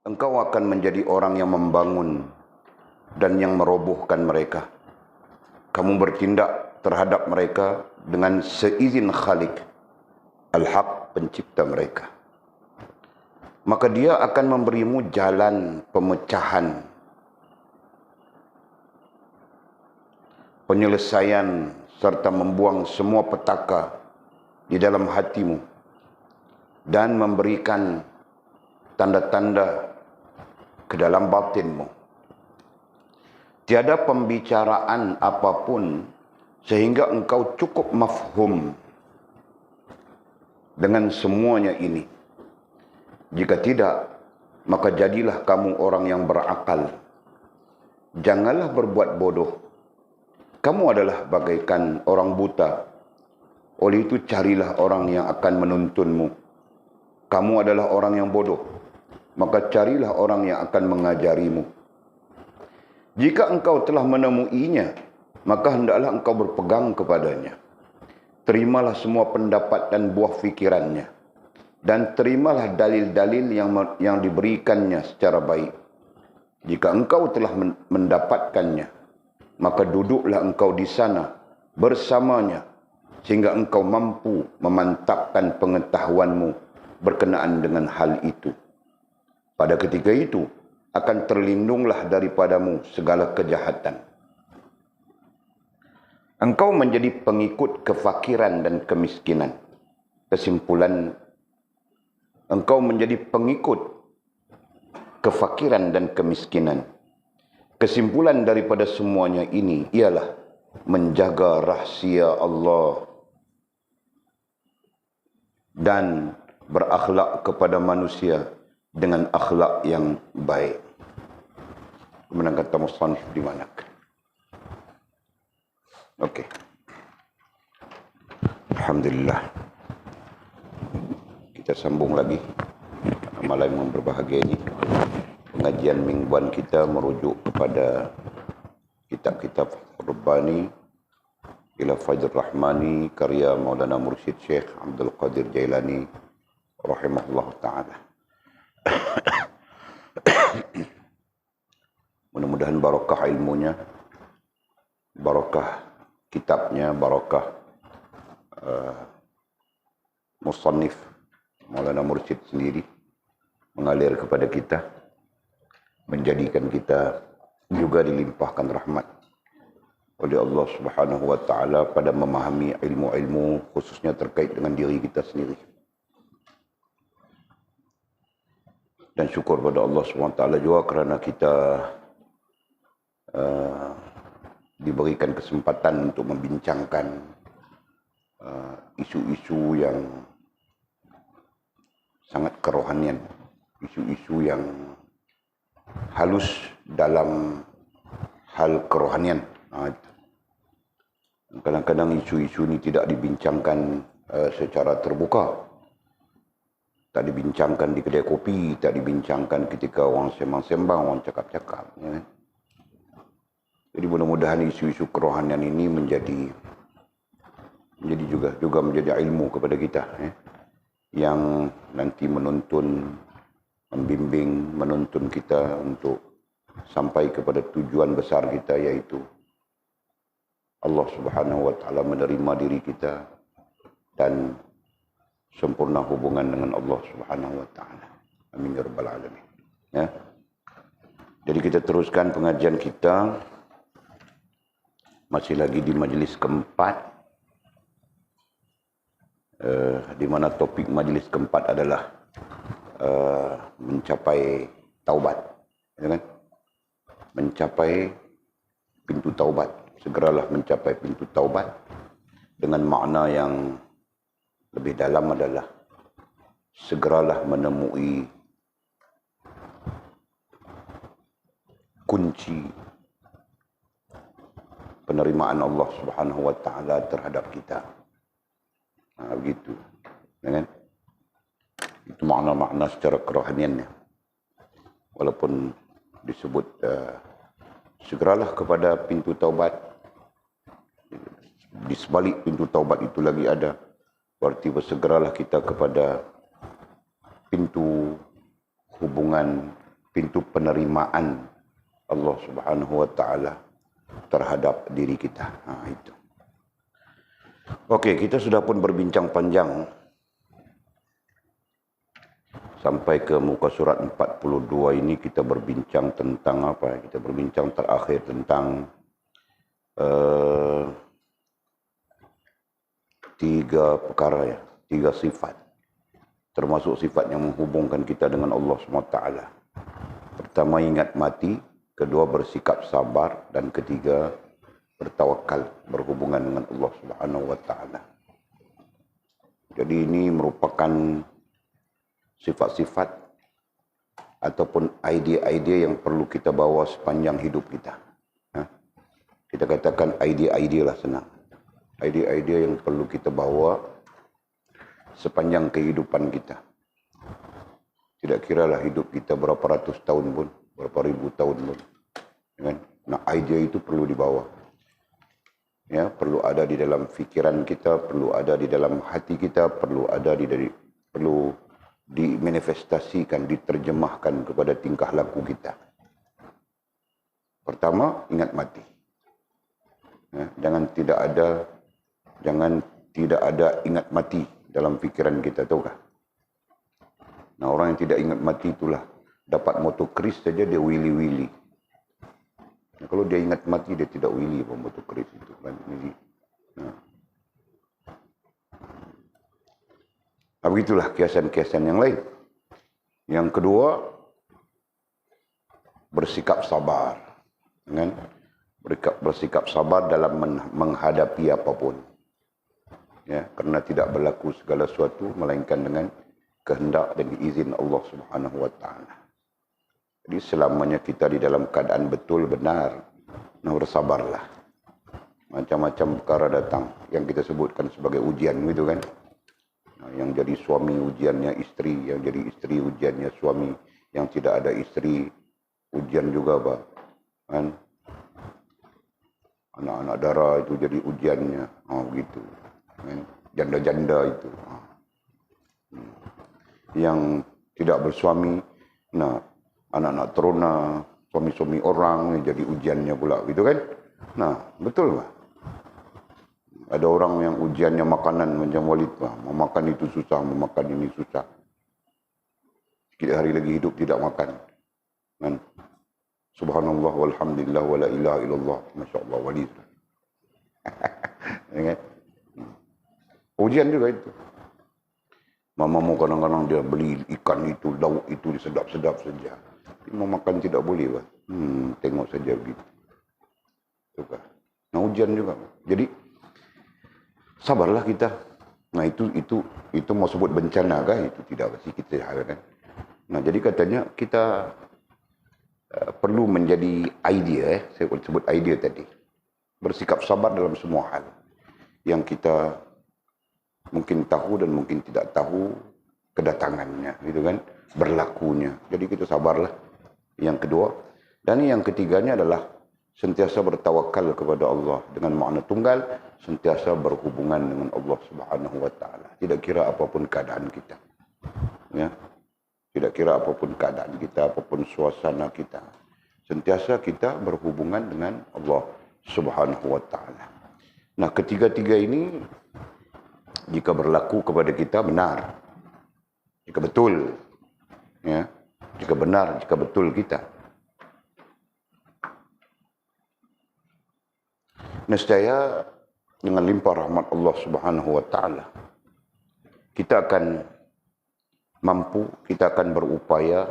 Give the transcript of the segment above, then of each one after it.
engkau akan menjadi orang yang membangun dan yang merobohkan mereka. Kamu bertindak terhadap mereka dengan seizin Khalik, Al-Haq, pencipta mereka. Maka dia akan memberimu jalan pemecahan, penyelesaian serta membuang semua petaka di dalam hatimu dan memberikan tanda-tanda ke dalam batinmu. Tiada pembicaraan apapun sehingga engkau cukup mafhum dengan semuanya ini. Jika tidak, maka jadilah kamu orang yang berakal. Janganlah berbuat bodoh. Kamu adalah bagaikan orang buta. Oleh itu carilah orang yang akan menuntunmu. Kamu adalah orang yang bodoh, maka carilah orang yang akan mengajarimu. Jika engkau telah menemuinya, maka hendaklah engkau berpegang kepadanya. Terimalah semua pendapat dan buah fikirannya, dan terimalah dalil-dalil yang diberikannya secara baik. Jika engkau telah mendapatkannya, maka duduklah engkau di sana bersamanya, sehingga engkau mampu memantapkan pengetahuanmu berkenaan dengan hal itu. Pada ketika itu, akan terlindunglah daripadamu segala kejahatan. Engkau menjadi pengikut kefakiran dan kemiskinan. Kesimpulan, engkau menjadi pengikut kefakiran dan kemiskinan. Kesimpulan daripada semuanya ini ialah menjaga rahsia Allah dan berakhlak kepada manusia dengan akhlak yang baik. Kemudian kata musannif di mana? Okey. Alhamdulillah. Kita sambung lagi malam yang berbahagia ini. Pengajian mingguan kita merujuk kepada kitab-kitab Rabbani ila Fajr Rahmani karya Maulana Mursyid Syekh Abdul Qadir Jailani rahimahullah ta'ala. Mudah-mudahan barakah ilmunya, barakah kitabnya, barakah musannif Maulana Mursyid sendiri mengalir kepada kita, menjadikan kita juga dilimpahkan rahmat oleh Allah Subhanahu wa taala pada memahami ilmu-ilmu khususnya terkait dengan diri kita sendiri. Dan syukur pada Allah Subhanahu wa taala juga kerana kita diberikan kesempatan untuk membincangkan isu-isu yang sangat kerohanian, isu-isu yang halus dalam hal kerohanian. Kadang-kadang isu-isu ini tidak dibincangkan secara terbuka. Tak dibincangkan di kedai kopi, tak dibincangkan ketika orang sembang-sembang, orang cakap-cakap. Ya. Jadi mudah-mudahan isu-isu kerohanian ini menjadi juga menjadi ilmu kepada kita. Ya. Yang nanti menuntun, membimbing, menuntun kita untuk sampai kepada tujuan besar kita, yaitu Allah Subhanahu wa taala menerima diri kita dan sempurna hubungan dengan Allah Subhanahu wa taala. Amin ya rabbal alamin. Ya. Jadi kita teruskan pengajian kita masih lagi di majlis keempat, di mana topik majlis keempat adalah mencapai taubat, ya kan? Mencapai pintu taubat. Segeralah mencapai pintu taubat. Dengan makna yang lebih dalam adalah segeralah menemui kunci penerimaan Allah Subhanahu wa taala terhadap kita. Begitu. Ya kan? Itu makna-makna secara kerohaniannya. Walaupun disebut segeralah kepada pintu taubat, di sebalik pintu taubat itu lagi ada, berarti bersegeralah kita kepada pintu hubungan pintu penerimaan Allah Subhanahu wa taala terhadap diri kita. Itu. Okey, kita sudah pun berbincang panjang sampai ke muka surat 42 ini. Kita berbincang tentang apa? Kita berbincang terakhir tentang tiga perkara ya, tiga sifat. Termasuk sifat yang menghubungkan kita dengan Allah SWT. Pertama, ingat mati. Kedua, bersikap sabar. Dan ketiga, bertawakal, berhubungan dengan Allah SWT. Jadi ini merupakan sifat-sifat ataupun idea-idea yang perlu kita bawa sepanjang hidup kita. Kita katakan idea-idea lah, senang. Idea-idea yang perlu kita bawa sepanjang kehidupan kita. Tidak kiralah hidup kita berapa ratus tahun pun, berapa ribu tahun pun. Kan? Nah, idea itu perlu dibawa. Ya, perlu ada di dalam fikiran kita, perlu ada di dalam hati kita, perlu ada perlu dimanifestasikan, diterjemahkan kepada tingkah laku kita. Pertama, ingat mati. Ya, jangan tidak ada ingat mati dalam fikiran kita, tahukah? Nah, orang yang tidak ingat mati itulah dapat motor kris saja dia wili-wili. Nah, kalau dia ingat mati dia tidak wili apa motor kris itu kan. Nah. Begitulah kiasan-kiasan yang lain. Yang kedua, bersikap sabar. Kan? Bersikap sabar dalam menghadapi apapun. Ya, kerana tidak berlaku segala sesuatu melainkan dengan kehendak dan izin Allah Subhanahu wa taala. Jadi selamanya kita di dalam keadaan betul benar, nah bersabarlah. Macam-macam perkara datang yang kita sebutkan sebagai ujian gitu kan. Nah, yang jadi suami ujiannya isteri, yang jadi isteri ujiannya suami, yang tidak ada isteri ujian juga Pak. Kan? Anak-anak dara itu jadi ujiannya, begitu. Janda-janda itu. Yang tidak bersuami, nah anak-anak teruna, suami-suami orang jadi ujiannya pula, gitu kan? Nah, betul Pak. Ada orang yang ujiannya makanan macam Walid Pak. Mau makan itu susah, mau makan ini susah. Sikit hari lagi hidup tidak makan. Kan? Subhanallah walhamdulillah wala ilaha illallah. Masya Allah Walid. Ingat? Ujian juga itu. Mamamu kadang-kadang dia beli ikan itu, lauk itu sedap-sedap saja. Mau makan tidak boleh Pak. Tengok saja begitu. Suka. Nah, ujian juga. Jadi sabarlah kita. Nah, itu mau sebut bencana kah? Itu tidak pasti kita harapkan. Nah, jadi katanya kita perlu menjadi idea, saya sebut idea tadi. Bersikap sabar dalam semua hal. Yang kita mungkin tahu dan mungkin tidak tahu kedatangannya, gitu kan, berlakunya. Jadi kita sabarlah. Yang kedua, dan yang ketiganya adalah sentiasa bertawakal kepada Allah dengan makna tunggal, sentiasa berhubungan dengan Allah Subhanahu wa taala. Tidak kira apapun keadaan kita. Ya. Tidak kira apapun keadaan kita, apapun suasana kita. Sentiasa kita berhubungan dengan Allah Subhanahu wa taala. Nah, ketiga-tiga ini jika berlaku kepada kita benar, jika betul, ya, jika benar, jika betul kita, nescaya dengan limpah rahmat Allah Subhanahu wa taala kita akan mampu, kita akan berupaya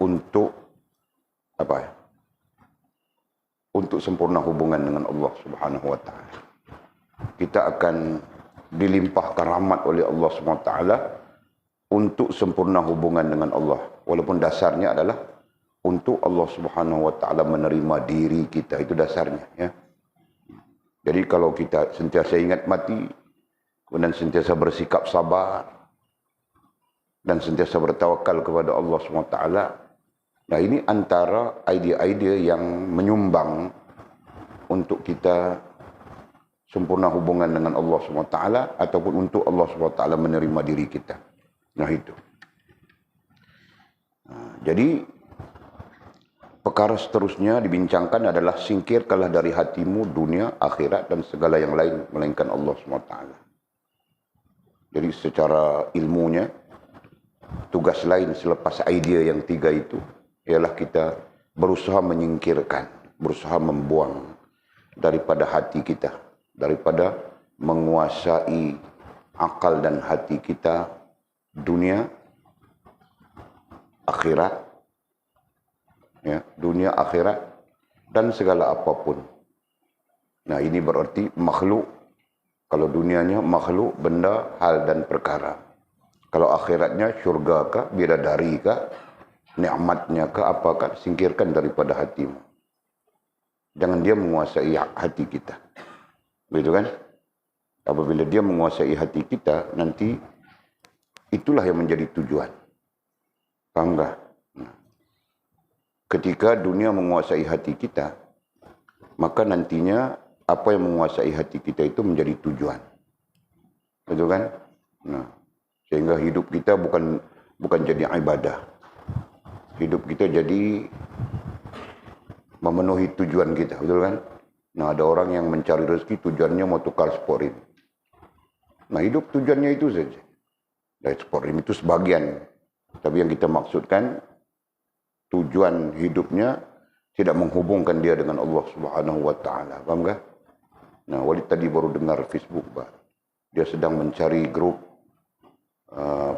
untuk apa ya? Untuk sempurna hubungan dengan Allah Subhanahu wa taala. Kita akan dilimpahkan rahmat oleh Allah SWT untuk sempurna hubungan dengan Allah. Walaupun dasarnya adalah untuk Allah Subhanahu wa taala menerima diri kita, itu dasarnya, ya. Jadi kalau kita sentiasa ingat mati, kemudian sentiasa bersikap sabar dan sentiasa bertawakal kepada Allah SWT, nah ini antara idea-idea yang menyumbang untuk kita sempurna hubungan dengan Allah SWT ataupun untuk Allah SWT menerima diri kita. Nah itu. Jadi perkara seterusnya dibincangkan adalah singkirkanlah dari hatimu dunia, akhirat dan segala yang lain melainkan Allah SWT. Jadi secara ilmunya, tugas lain selepas idea yang 3 itu ialah kita berusaha menyingkirkan, berusaha membuang daripada hati kita, daripada menguasai akal dan hati kita dunia, akhirat, ya, dunia, akhirat dan segala apapun. Nah, ini berarti makhluk. Kalau dunianya makhluk, benda, hal dan perkara. Kalau akhiratnya syurga kah, bidadari kah, nikmatnya kah, apakah, singkirkan daripada hatimu. Jangan dia menguasai hati kita. Begitu kan? Apabila dia menguasai hati kita, nanti itulah yang menjadi tujuan. Paham tak? Nah, ketika dunia menguasai hati kita, maka nantinya apa yang menguasai hati kita itu menjadi tujuan. Betul kan? Nah, sehingga hidup kita bukan jadi ibadah. Hidup kita jadi memenuhi tujuan kita, betul kan? Nah, ada orang yang mencari rezeki tujuannya mau tukar sport rim. Nah, hidup tujuannya itu saja. Dan sport rim itu sebagian. Tapi yang kita maksudkan tujuan hidupnya tidak menghubungkan dia dengan Allah Subhanahu wa taala. Paham tak? Nah, Walid tadi baru dengar Facebook, Pak. Dia sedang mencari grup,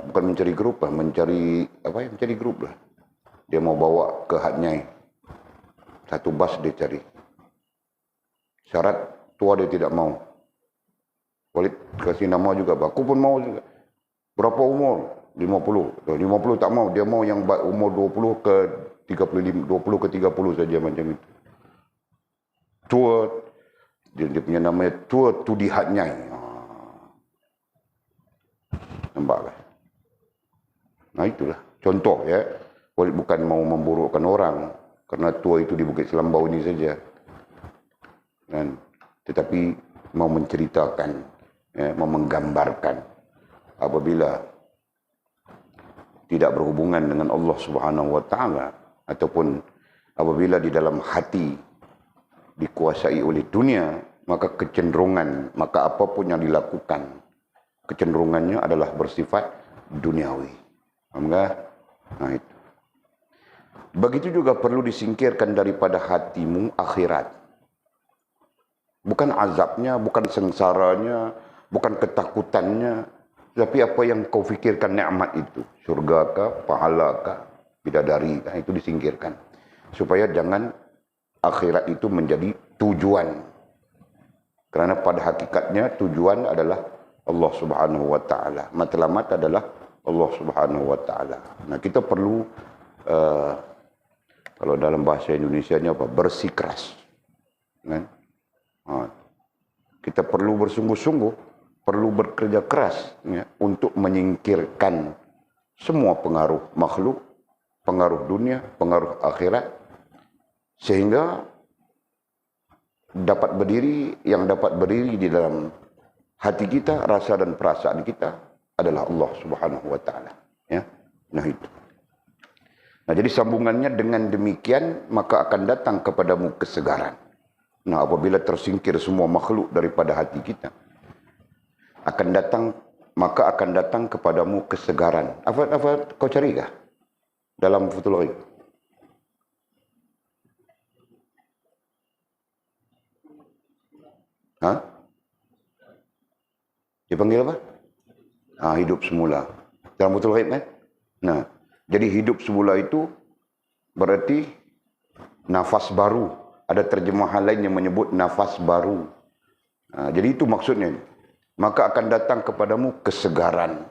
bukan mencari grup lah, mencari grup lah. Dia mau bawa ke Hatnyai. Satu bas dia cari. Syarat tua dia tidak mau. Walid kasih nama juga, Pak. Aku pun mau juga. Berapa umur? 50. 50 tak mau. Dia mau yang umur 20 ke 35, 20 ke 30 saja macam itu. Tua. Dia punya namanya Tua Tudi Hatnyai. Nampak kan? Nah, itulah contoh ya. Walid bukan mau memburukkan orang karena tua itu di Bukit Selambau ini saja. Dan tetapi mau menceritakan, ya, mau menggambarkan apabila tidak berhubungan dengan Allah Subhanahu wa taala ataupun apabila di dalam hati dikuasai oleh dunia, maka kecenderungan, maka apapun yang dilakukan, kecenderungannya adalah bersifat duniawi. Paham tak? Nah, itu. Begitu juga perlu disingkirkan daripada hatimu akhirat. Bukan azabnya, bukan sengsaranya, bukan ketakutannya, tapi apa yang kau fikirkan nikmat itu. Surga kah, pahala kah, bidadari kah, itu disingkirkan. Supaya jangan akhirat itu menjadi tujuan. Karena pada hakikatnya tujuan adalah Allah Subhanahu wa taala. Matlamat adalah Allah Subhanahu wa taala. Nah, kita perlu kalau dalam bahasa Indonesianya apa? Bersikeras. Kan? Kita perlu bersungguh-sungguh, perlu bekerja keras, ya, untuk menyingkirkan semua pengaruh makhluk, pengaruh dunia, pengaruh akhirat, sehingga dapat berdiri di dalam hati kita, rasa dan perasaan kita adalah Allah Subhanahu wa taala, ya. Nah, itu. Nah, jadi sambungannya dengan demikian maka akan datang kepadamu kesegaran. Nah, apabila tersingkir semua makhluk daripada hati kita, maka akan datang kepadamu kesegaran. Apa kau cari kah dalam Futhul Ghaib? Hah? Dipanggil apa? Hidup semula. Dalam Futhul Ghaib kan? Nah, jadi hidup semula itu berarti nafas baru. Ada terjemahan lain yang menyebut nafas baru. Jadi itu maksudnya. Maka akan datang kepadamu kesegaran.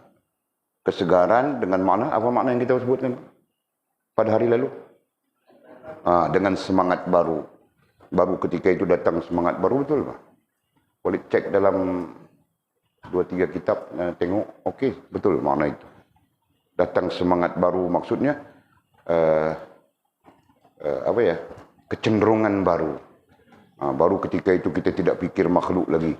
Kesegaran dengan makna, apa makna yang kita sebutkan pada hari lalu? Dengan semangat baru. Baru ketika itu datang semangat baru, betul Pak? Boleh cek dalam 2-3 kitab, tengok, okey, betul makna itu. Datang semangat baru maksudnya, kecenderungan baru. Baru ketika itu kita tidak fikir makhluk lagi.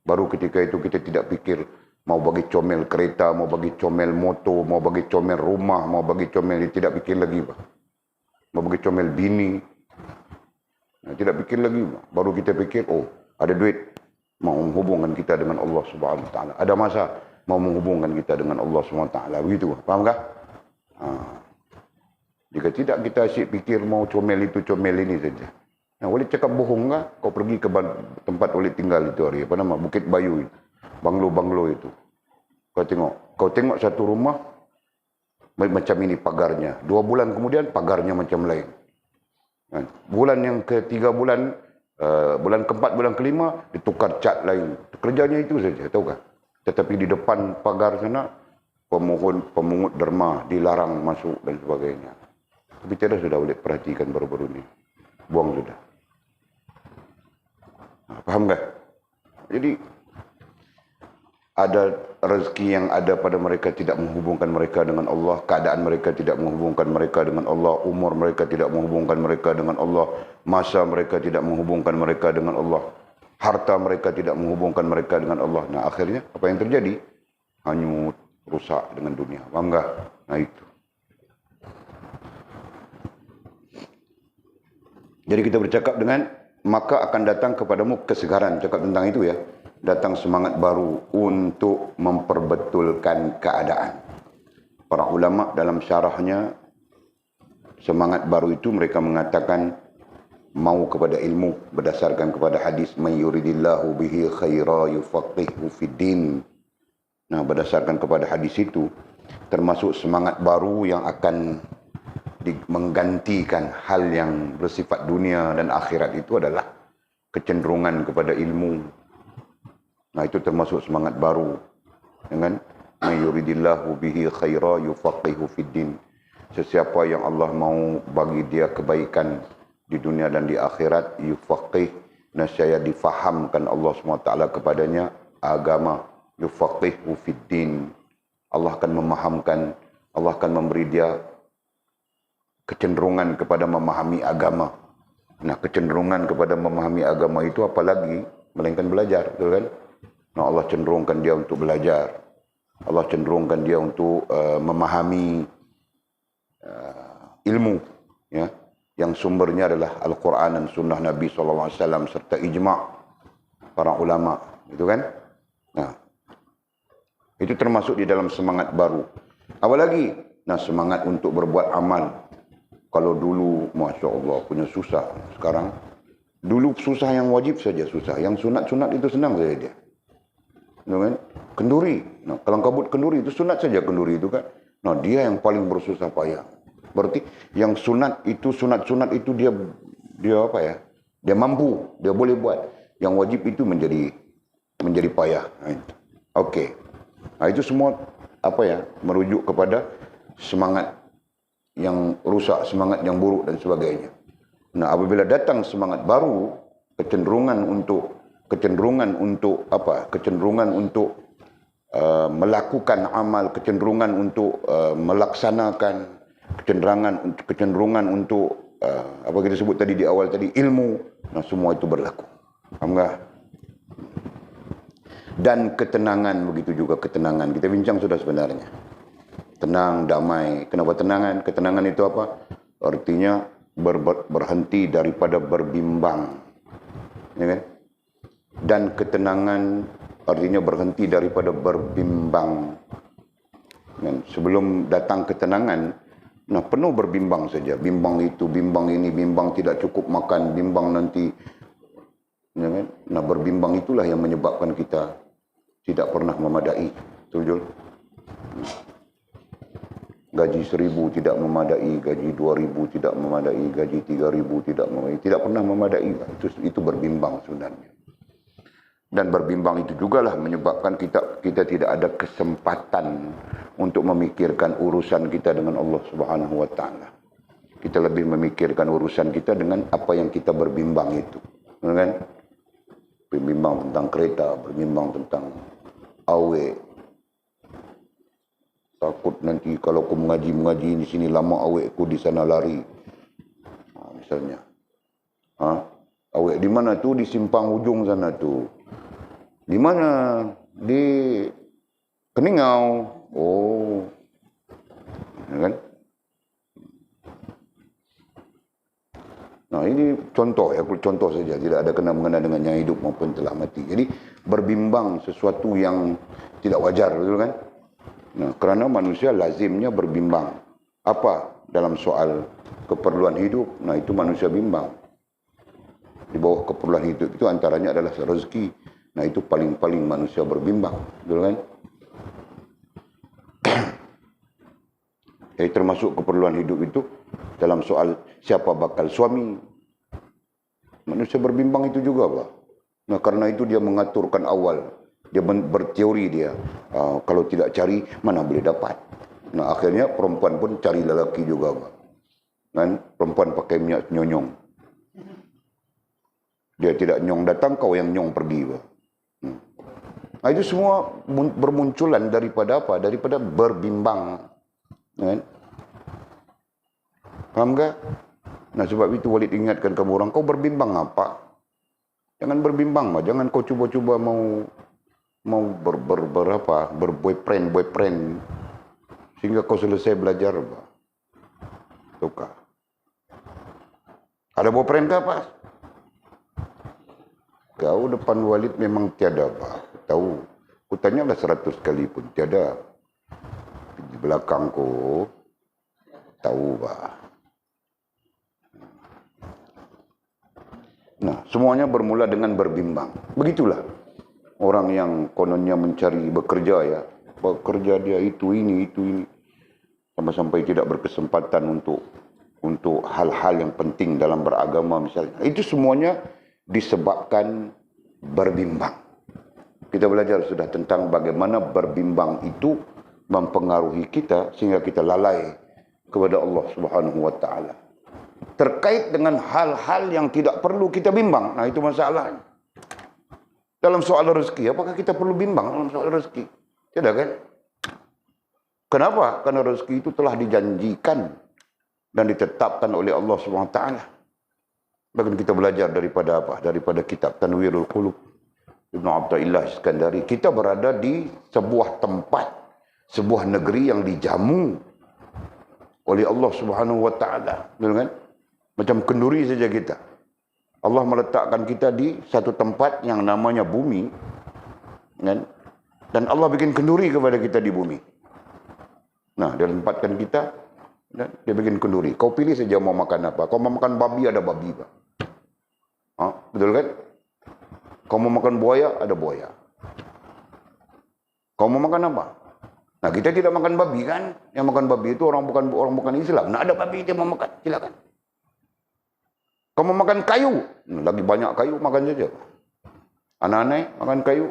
Baru ketika itu kita tidak fikir Mau bagi comel kereta, mau bagi comel motor, mau bagi comel rumah, mau bagi comel, dia tidak fikir lagi, Pak. Mau bagi comel bini, tidak fikir lagi, Pak. Baru kita fikir, oh ada duit, mau menghubungkan kita dengan Allah Subhanahu Wa Taala. Ada masa mau menghubungkan kita dengan Allah Subhanahu Wa Taala, begitu, paham kah? Jika tidak kita asyik fikir mau comel itu, comel ini saja. Nah, boleh cakap bohong kah? Kau pergi ke tempat boleh tinggal itu hari, apa nama, Bukit Bayu itu, banglo-banglo itu. Kau tengok satu rumah macam ini pagarnya. 2 bulan kemudian pagarnya macam lain. Bulan yang ketiga bulan keempat, bulan kelima ditukar cat lain. Kerjanya itu saja, tahu kah? Tetapi di depan pagar sana pemungut derma dilarang masuk dan sebagainya. Tapi kita sudah boleh perhatikan baru-baru ini. Buang sudah. Faham tak? Jadi ada rezeki yang ada pada mereka tidak menghubungkan mereka dengan Allah, keadaan mereka tidak menghubungkan mereka dengan Allah, umur mereka tidak menghubungkan mereka dengan Allah, masa mereka tidak menghubungkan mereka dengan Allah, harta mereka tidak menghubungkan mereka dengan Allah. Nah, akhirnya apa yang terjadi? Hanyut, rusak dengan dunia. Faham tak? Nah, itu. Jadi kita bercakap dengan, maka akan datang kepadamu kesegaran. Cakap tentang itu ya. Datang semangat baru untuk memperbetulkan keadaan. Para ulama dalam syarahnya, semangat baru itu mereka mengatakan mau kepada ilmu berdasarkan kepada hadis man yuridillahu bihi khaira yufaqihu fiddin. Nah, berdasarkan kepada hadis itu termasuk semangat baru yang akan menggantikan hal yang bersifat dunia dan akhirat itu adalah kecenderungan kepada ilmu. Nah, itu termasuk semangat baru. Dengan may yuridillahu bihi khaira yufaqihu fiddin. Sesiapa yang Allah mau bagi dia kebaikan di dunia dan di akhirat, yufaqih, nescaya difahamkan Allah SWT kepadanya agama, yufaqihu fiddin. Allah akan memahamkan, Allah akan memberi dia kecenderungan kepada memahami agama. Nah, kecenderungan kepada memahami agama itu apalagi melainkan belajar, betul kan? Nah, Allah cenderungkan dia untuk belajar. Allah cenderungkan dia untuk memahami ilmu, ya, yang sumbernya adalah Al-Quran dan Sunnah Nabi SAW serta ijma' para ulama, itu kan? Nah, itu termasuk di dalam semangat baru. Apalagi, nah, semangat untuk berbuat amal. Kalau dulu, Masya Allah, punya susah. Sekarang, dulu susah yang wajib saja susah. Yang sunat-sunat itu senang saja dia. Kan? Kenduri. Nah, kalau kabut kenduri itu sunat saja kenduri itu kan. Nah, dia yang paling bersusah payah. Berarti yang sunat itu sunat-sunat itu dia apa ya? Dia mampu, dia boleh buat. Yang wajib itu menjadi payah. Nah, okey. Nah, itu semua apa ya? Merujuk kepada semangat yang rusak, semangat yang buruk dan sebagainya. Nah, apabila datang semangat baru, kecenderungan untuk apa? Kecenderungan untuk melakukan amal, kecenderungan untuk melaksanakan, kecenderungan untuk apa kita sebut tadi di awal tadi, ilmu. Nah, semua itu berlaku. Faham tak? Dan ketenangan, begitu juga ketenangan. Kita bincang sudah sebenarnya. Tenang, damai. Kenapa tenangan? Ketenangan itu apa? Artinya berhenti daripada berbimbang. Ya kan? Dan ketenangan artinya berhenti daripada berbimbang. Dan sebelum datang ketenangan, nah, penuh berbimbang saja. Bimbang itu, bimbang ini, bimbang tidak cukup makan, bimbang nanti. Ya kan? Nah, berbimbang itulah yang menyebabkan kita tidak pernah memadai. Betul? Gaji 1.000 tidak memadai, gaji 2.000 tidak memadai, gaji 3.000 tidak memadai. Tidak pernah memadai. Itu berbimbang sebenarnya. Dan berbimbang itu jugalah menyebabkan kita tidak ada kesempatan untuk memikirkan urusan kita dengan Allah Subhanahu Wa Taala. Kita lebih memikirkan urusan kita dengan apa yang kita berbimbang itu, kan? Berbimbang tentang kereta, berbimbang tentang awek. Takut nanti kalau aku mengaji di sini lama awekku di sana lari. Misalnya, awek di mana tu? Di simpang ujung sana tu. Di mana? Di Keningau. Oh. Ya kan? Nah, ini contoh ya, contoh saja, tidak ada kena-mengena dengan yang hidup maupun telah mati. Jadi berbimbang sesuatu yang tidak wajar, betul kan? Nah, kerana manusia lazimnya berbimbang. Apa dalam soal keperluan hidup? Nah, itu manusia bimbang. Di bawah keperluan hidup itu antaranya adalah rezeki. Nah, itu paling-paling manusia berbimbang, betul kan? Jadi termasuk keperluan hidup itu dalam soal siapa bakal suami. Manusia berbimbang itu juga, Pak. Nah, karena itu dia mengaturkan awal. Dia berteori dia. Kalau tidak cari, mana boleh dapat. Nah, akhirnya perempuan pun cari lelaki juga, Pak. Kan? Perempuan pakai minyak nyonyong. Dia tidak nyong datang, kau yang nyong pergi, Pak. Nah, itu semua bermunculan daripada apa? Daripada berbimbang. Kan? Faham tak? Nah, sebab itu Walid ingatkan kamu orang, kau berbimbang apa? Jangan berbimbang, mah. Jangan kau cuba-cuba mau berboyfriend sehingga kau selesai belajar, bah. Tukar. Ada boyfriend ke apa? Kau depan Walid memang tiada, bah. Tahu. Ku tanyalah 100 kali pun tiada. Di belakang ku tahu, bah. Nah, semuanya bermula dengan berbimbang. Begitulah orang yang kononnya mencari bekerja ya. Bekerja dia itu ini. Sampai-sampai tidak berkesempatan untuk hal-hal yang penting dalam beragama misalnya. Itu semuanya disebabkan berbimbang. Kita belajar sudah tentang bagaimana berbimbang itu mempengaruhi kita sehingga kita lalai kepada Allah Subhanahu wa taala. Terkait dengan hal-hal yang tidak perlu kita bimbang. Nah, itu masalahnya. Dalam soal rezeki, apakah kita perlu bimbang dalam soal rezeki? Tidak kan? Kenapa? Karena rezeki itu telah dijanjikan dan ditetapkan oleh Allah SWT. Bahkan kita belajar daripada apa? Daripada kitab Tanwirul Qulub Ibnu Athaillah Iskandari. Kita berada di sebuah tempat, sebuah negeri yang dijamu oleh Allah SWT. Betul kan? Macam kenduri saja kita. Allah meletakkan kita di satu tempat yang namanya bumi. Kan? Dan Allah bikin kenduri kepada kita di bumi. Nah, dia tempatkan kita, dan dia bikin kenduri. Kau pilih saja mau makan apa. Kau mau makan babi, ada babi, Pak. Betul kan? Kau mau makan buaya, ada buaya. Kau mau makan apa? Nah, kita tidak makan babi kan? Yang makan babi itu orang bukan Islam. Nah, ada babi dia mau makan, silakan. Kau mau makan kayu, lagi banyak kayu, makan saja. Anak-anak makan kayu.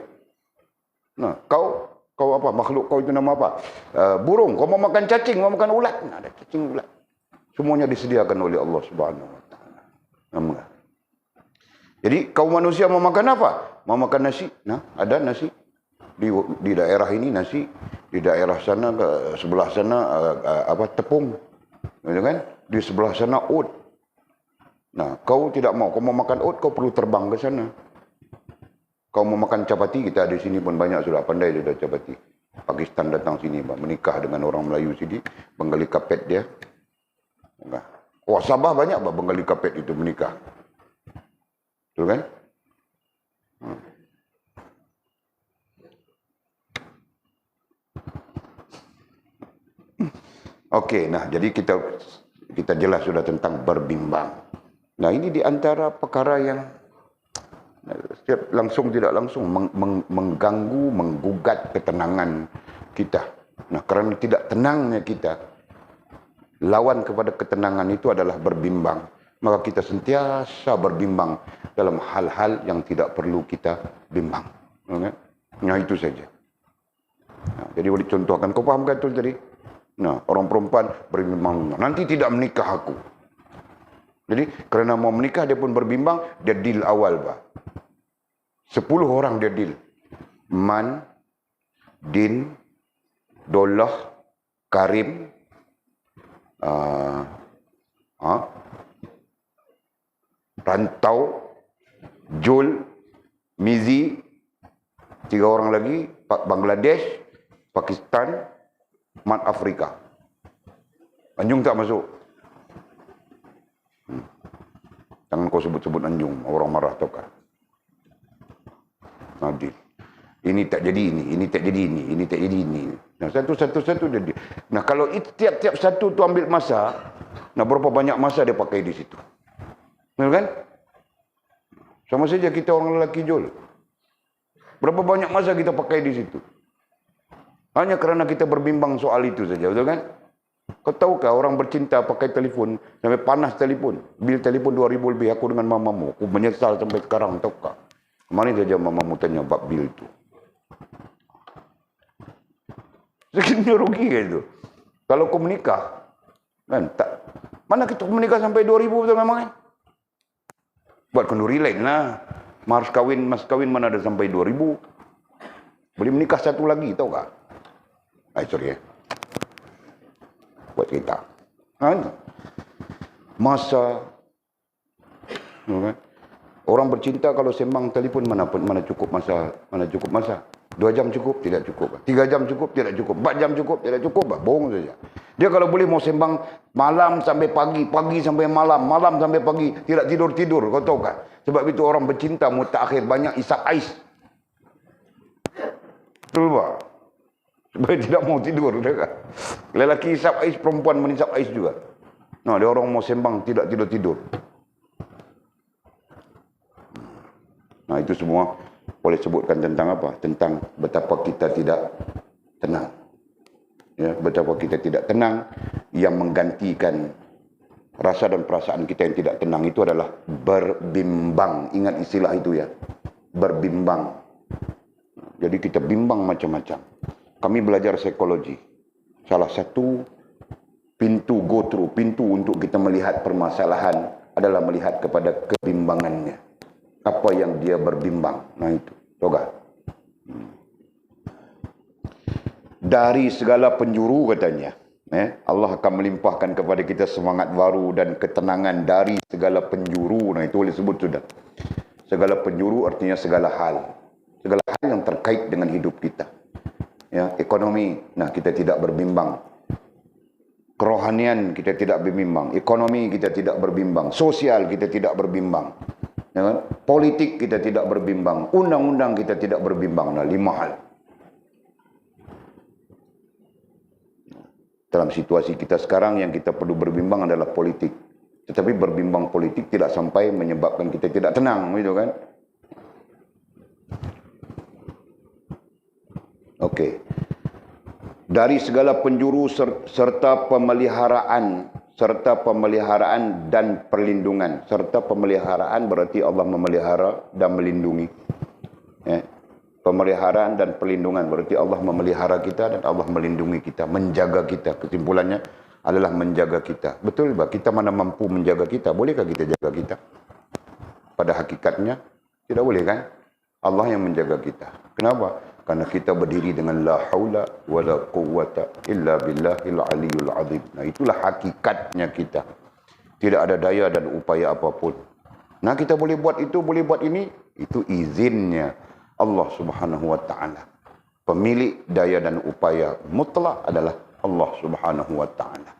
Nah, kau apa? Makhluk kau itu nama apa? Burung. Kau mau makan cacing, mau makan ulat. Nah, ada cacing, ulat. Semuanya disediakan oleh Allah Subhanahu wa taala. Jadi, kau manusia mau makan apa? Mau makan nasi. Nah, ada nasi. Di daerah ini nasi, di daerah sana, sebelah sana tepung. Gitu kan? Di sebelah sana oat. Nah, kau tidak mau, kau mau makan oat, kau perlu terbang ke sana. Kau mau makan capati, kita di sini pun banyak sudah pandai sudah capati. Pakistan datang sini, menikah dengan orang Melayu sini, Bengali kapet dia. Oh, Sabah banyak Bengali kapet itu menikah. Betul kan? Okey, nah jadi kita jelas sudah tentang berbimbang. Nah, ini di antara perkara yang setiap langsung tidak langsung mengganggu, menggugat ketenangan kita. Nah, kerana tidak tenangnya kita, lawan kepada ketenangan itu adalah berbimbang. Maka kita sentiasa berbimbang dalam hal-hal yang tidak perlu kita bimbang. Nah, itu saja. Nah, jadi boleh contohkan, kau faham kan tadi? Nah, orang perempuan berbimbang, nanti tidak menikah aku. Jadi, kerana mau menikah, dia pun berbimbang, dia deal awal, Pak. 10 orang dia deal. Man, Din, Dolah, Karim, Rantau, Jul, Mizi, 3 orang lagi, Bangladesh, Pakistan, Mat Afrika. Anjung tak masuk. Jangan kau sebut-sebut Anjung, orang marah tau kan. Adil. Ini tak jadi ini tak jadi ini tak jadi ini. Nah, satu jadi. Nah, kalau tiap-tiap satu tu ambil masa, nah berapa banyak masa dia pakai di situ. Betul kan? Sama saja kita orang lelaki Jol. Berapa banyak masa kita pakai di situ? Hanya kerana kita berbimbang soal itu saja, betul kan? Kau tahukah orang bercinta pakai telefon, sampai panas telefon. Bil telefon 2,000 lebih aku dengan mamamu. Aku menyesal sampai sekarang, tahukah? Kemarin saja mamamu tanya bab bil itu. Sekian rugi kan itu. Kalau kau menikah, kan tak. Mana kita menikah sampai 2,000 betul memang kan? Buat kenduri lain lah. Mas kawin mana ada sampai 2,000. Boleh menikah satu lagi, tahu tak? Sorry ya. Buat kita. Masa. Kan? Orang bercinta kalau sembang telefon mana cukup masa. 2 jam cukup, tidak cukup. 3 jam cukup, tidak cukup. 4 jam cukup, tidak cukup. Bohong saja. Dia kalau boleh mau sembang malam sampai pagi, pagi sampai malam, malam sampai pagi, tidak tidur-tidur. Kau tahu kan? Sebab itu orang bercinta mutakhir banyak isap ais. Betul tak? Sebab tidak mau tidur. Kan? Lelaki isap ais, perempuan menisap ais juga. Nah, dia orang mau sembang tidak tidur-tidur. Nah, itu semua boleh sebutkan tentang apa? Tentang betapa kita tidak tenang. Ya, betapa kita tidak tenang, yang menggantikan rasa dan perasaan kita yang tidak tenang itu adalah berbimbang. Ingat istilah itu ya. Berbimbang. Jadi kita bimbang macam-macam. Kami belajar psikologi. Salah satu pintu go through, pintu untuk kita melihat permasalahan adalah melihat kepada kebimbangannya. Apa yang dia berbimbang. Nah itu. Coba. Dari segala penjuru katanya. Allah akan melimpahkan kepada kita semangat baru dan ketenangan dari segala penjuru. Nah itu boleh sebut sudah. Segala penjuru artinya segala hal. Segala hal yang terkait dengan hidup kita. Ya, ekonomi, nah kita tidak berbimbang. Kerohanian kita tidak berbimbang. Ekonomi kita tidak berbimbang. Sosial kita tidak berbimbang. Ya kan? Politik kita tidak berbimbang. Undang-undang kita tidak berbimbang. Nah, 5 hal. Dalam situasi kita sekarang yang kita perlu berbimbang adalah politik. Tetapi berbimbang politik tidak sampai menyebabkan kita tidak tenang, gitu kan? Okey. Dari segala penjuru serta pemeliharaan dan perlindungan. Serta pemeliharaan berarti Allah memelihara dan melindungi. Pemeliharaan dan perlindungan berarti Allah memelihara kita dan Allah melindungi kita, menjaga kita. Kesimpulannya adalah menjaga kita. Betul tak? Kita mana mampu menjaga kita? Bolehkah kita jaga kita? Pada hakikatnya tidak boleh kan? Allah yang menjaga kita. Kenapa? Karena kita berdiri dengan la haula wala quwwata illa billahil aliyul azim. Nah, itulah hakikatnya kita. Tidak ada daya dan upaya apapun. Nah, kita boleh buat itu, boleh buat ini. Itu izinnya Allah Subhanahu wa taala. Pemilik daya dan upaya mutlak adalah Allah Subhanahu wa taala.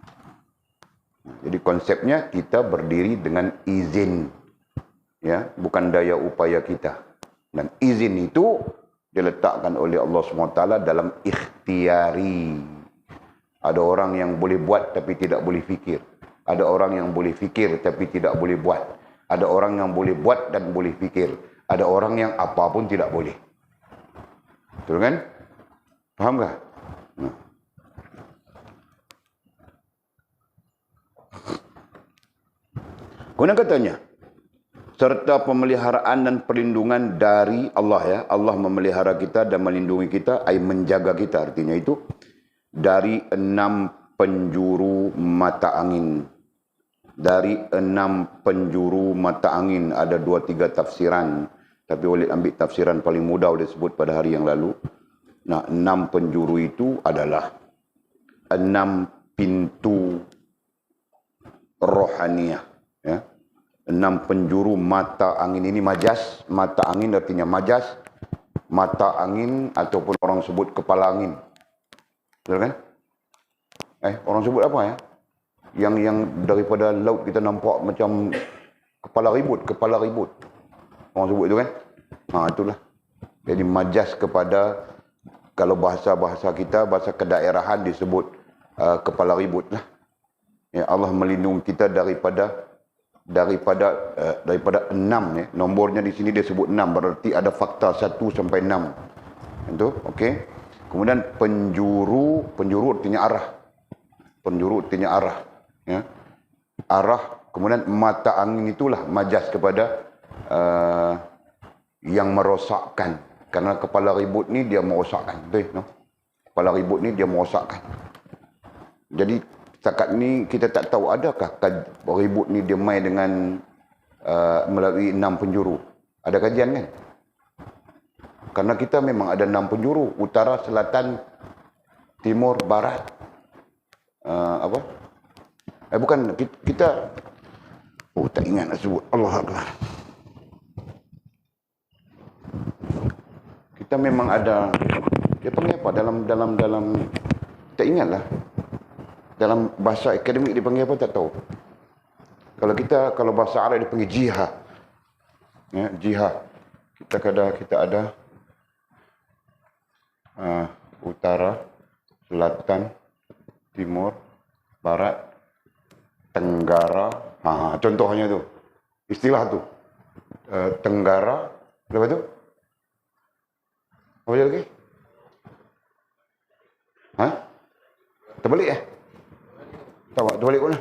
Jadi konsepnya kita berdiri dengan izin. Ya, bukan daya upaya kita. Dan izin itu diletakkan oleh Allah SWT dalam ikhtiari. Ada orang yang boleh buat tapi tidak boleh fikir. Ada orang yang boleh fikir tapi tidak boleh buat. Ada orang yang boleh buat dan boleh fikir. Ada orang yang apapun tidak boleh. Betul kan? Faham tak? Nah. Kemudian katanya, serta pemeliharaan dan perlindungan dari Allah ya. Allah memelihara kita dan melindungi kita, ay menjaga kita artinya itu dari 6 penjuru mata angin. Dari 6 penjuru mata angin ada 2-3 tafsiran, tapi boleh ambil tafsiran paling mudah boleh sebut pada hari yang lalu. Nah, 6 penjuru itu adalah 6 pintu rohaniah ya. 6 penjuru mata angin ini majas. Mata angin artinya majas. Mata angin ataupun orang sebut kepala angin. Betul kan? Orang sebut apa ya? Yang daripada laut kita nampak macam kepala ribut. Orang sebut itu kan? Itulah. Jadi majas kepada, kalau bahasa kita, bahasa kedaerahan disebut kepala ribut lah. Ya, Allah melindungi kita daripada 6 ya. Nombornya di sini dia sebut 6, berarti ada fakta 1 sampai 6. Itu, okey. Kemudian penjuru artinya arah. Penjuru artinya arah, ya. Arah, kemudian mata angin itulah majas kepada yang merosakkan. Karena kepala ribut ni dia merosakkan, betul, no? Kepala ribut ni dia merosakkan. Jadi setakat ni kita tak tahu adakah ribut ni dia main dengan melalui 6 penjuru. Ada kajian kan? Karena kita memang ada 6 penjuru, utara, selatan, timur, barat. Bukan kita tak ingat nak sebut. Allah Akbar. Kita memang ada, dia panggil apa dalam tak ingatlah. Dalam bahasa akademik dia panggil apa tak tahu. Kalau bahasa Arab dia panggil jihad. Ya, jihad. Kita ada utara, selatan, timur, barat, tenggara. Contohnya tu. Istilah tu. Tenggara, apa tu? Apa dia lagi? Terbalik tahu tak? Terbalik mana?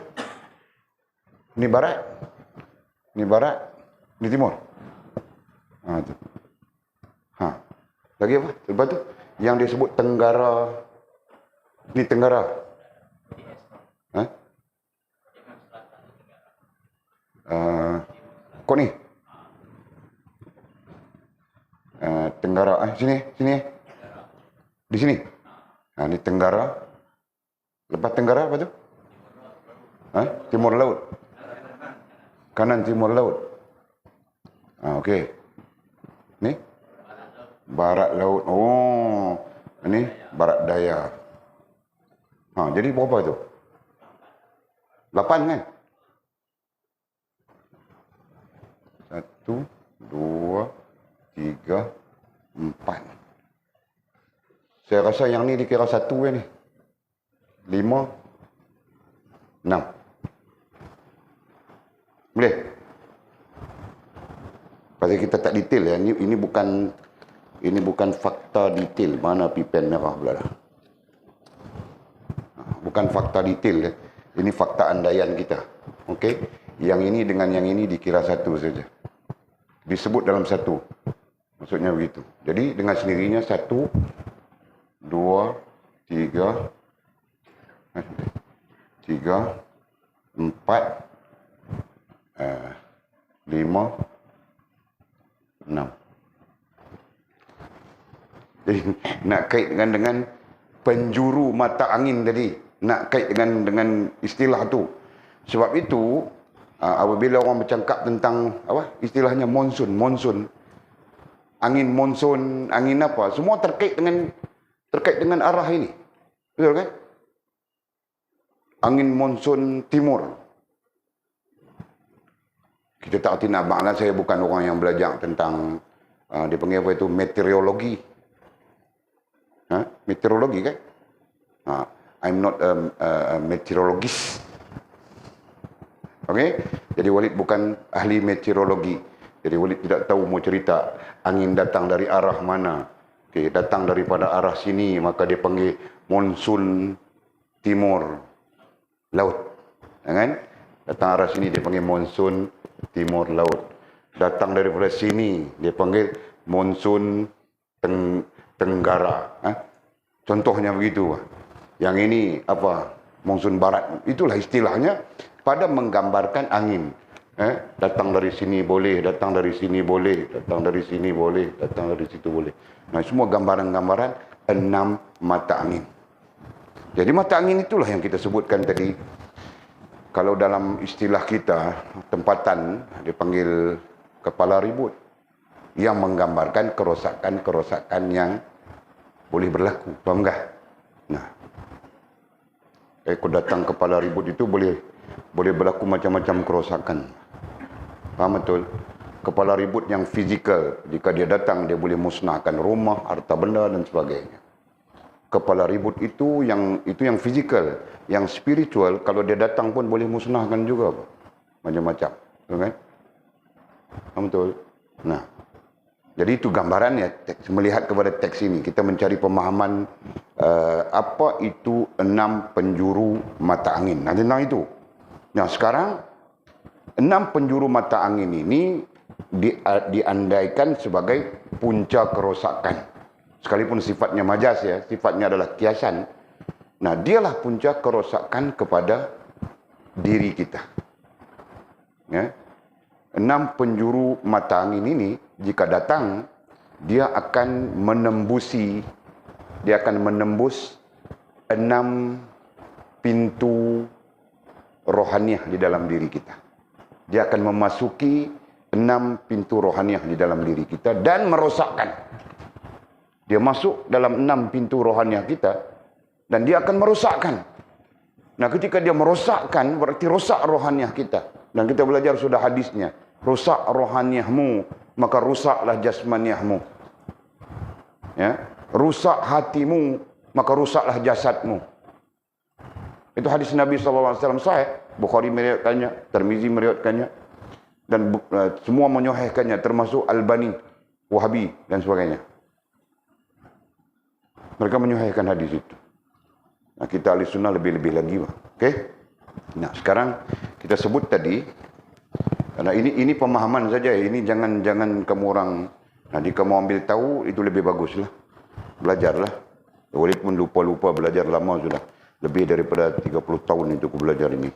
Ni barat. Ni timur. Tu. Lagi apa? Lepas tu yang disebut tenggara. Ni tenggara. Kau ni. Tenggara. Sini. Di sini. Ni tenggara. Lepas tenggara apa tu? Timur laut. Kanan timur laut. Okey. Ni barat laut. Oh, ini barat daya. Jadi berapa tu? 8 kan? 1, 2, 3, 4. Saya rasa yang ni dikira 1 kan ni. 5, 6. Boleh? Pasal kita tak detail ya. Ini bukan fakta detail. Mana pipen merah pula dah. Bukan fakta detail ya. Ini fakta andaian kita. Okey? Yang ini dengan yang ini dikira 1 saja. Disebut dalam 1. Maksudnya begitu. Jadi dengan sendirinya 1, 2, 3, 4, 5, 6. Jadi nak kait dengan penjuru mata angin tadi, nak kait dengan istilah tu. Sebab itu apabila orang bercakap tentang istilahnya monsun, angin monsun, angin apa, semua terkait dengan arah ini. Betul kan? Angin monsun timur. Kita tak arti nak makna, saya bukan orang yang belajar tentang dia panggil apa itu, meteorologi. Meteorologi kan? I'm not a meteorologist. Okey? Jadi Walid bukan ahli meteorologi. Jadi Walid tidak tahu mau cerita angin datang dari arah mana. Okey, datang daripada arah sini, maka dia panggil monsun timur laut. Kan? Datang arah sini dia panggil monsun timur laut. Datang daripada sini dia panggil monsun tenggara. Contohnya begitu. Yang ini apa? Monsun barat. Itulah istilahnya pada menggambarkan angin. Datang dari sini boleh, datang dari sini boleh, datang dari sini boleh, datang dari situ boleh. Nah, semua gambaran-gambaran 6 mata angin. Jadi mata angin itulah yang kita sebutkan tadi. Kalau dalam istilah kita, tempatan, dipanggil kepala ribut. Yang menggambarkan kerosakan-kerosakan yang boleh berlaku. Faham tak? Nah, Ekor datang kepala ribut itu boleh berlaku macam-macam kerosakan. Faham betul? Kepala ribut yang fizikal, jika dia datang dia boleh musnahkan rumah, harta benda dan sebagainya. Kepala ribut itu yang fizikal, yang spiritual kalau dia datang pun boleh musnahkan juga, macam-macam, betul kan? Faham betul? Nah, jadi itu gambarannya. Melihat kepada teks ini, kita mencari pemahaman apa itu 6 penjuru mata angin. Nah, tentang itu. Nah, sekarang 6 penjuru mata angin ini diandaikan sebagai punca kerosakan. Sekalipun sifatnya majas ya, sifatnya adalah kiasan. Nah, dialah punca kerosakan kepada diri kita. Ya. 6 penjuru mata angin ini jika datang, dia akan menembus 6 pintu rohaniah di dalam diri kita. Dia akan memasuki 6 pintu rohaniah di dalam diri kita dan merosakkan. Dia masuk dalam 6 pintu rohaniah kita dan dia akan merosakkan. Nah, ketika dia merosakkan berarti rosak rohaniah kita. Dan kita belajar sudah hadisnya. Rusak rohaniahmu, maka rusaklah jasmaniahmu. Ya, rusak hatimu, maka rusaklah jasadmu. Itu hadis Nabi SAW sahih. Bukhari meriwayatkannya, Tirmizi meriwayatkannya, dan semua menyahihkannya, termasuk Albani, Wahabi dan sebagainya. Mereka menyahihkan hadis itu. Nah, kita ahli sunnah lebih-lebih lagi, okey? Nah, sekarang kita sebut tadi, karena ini pemahaman saja, ini jangan kamu orang, nanti kamu ambil tahu itu lebih baguslah. Belajarlah. Walaupun lupa-lupa, belajar lama sudah. Lebih daripada 30 tahun itu aku belajar ini.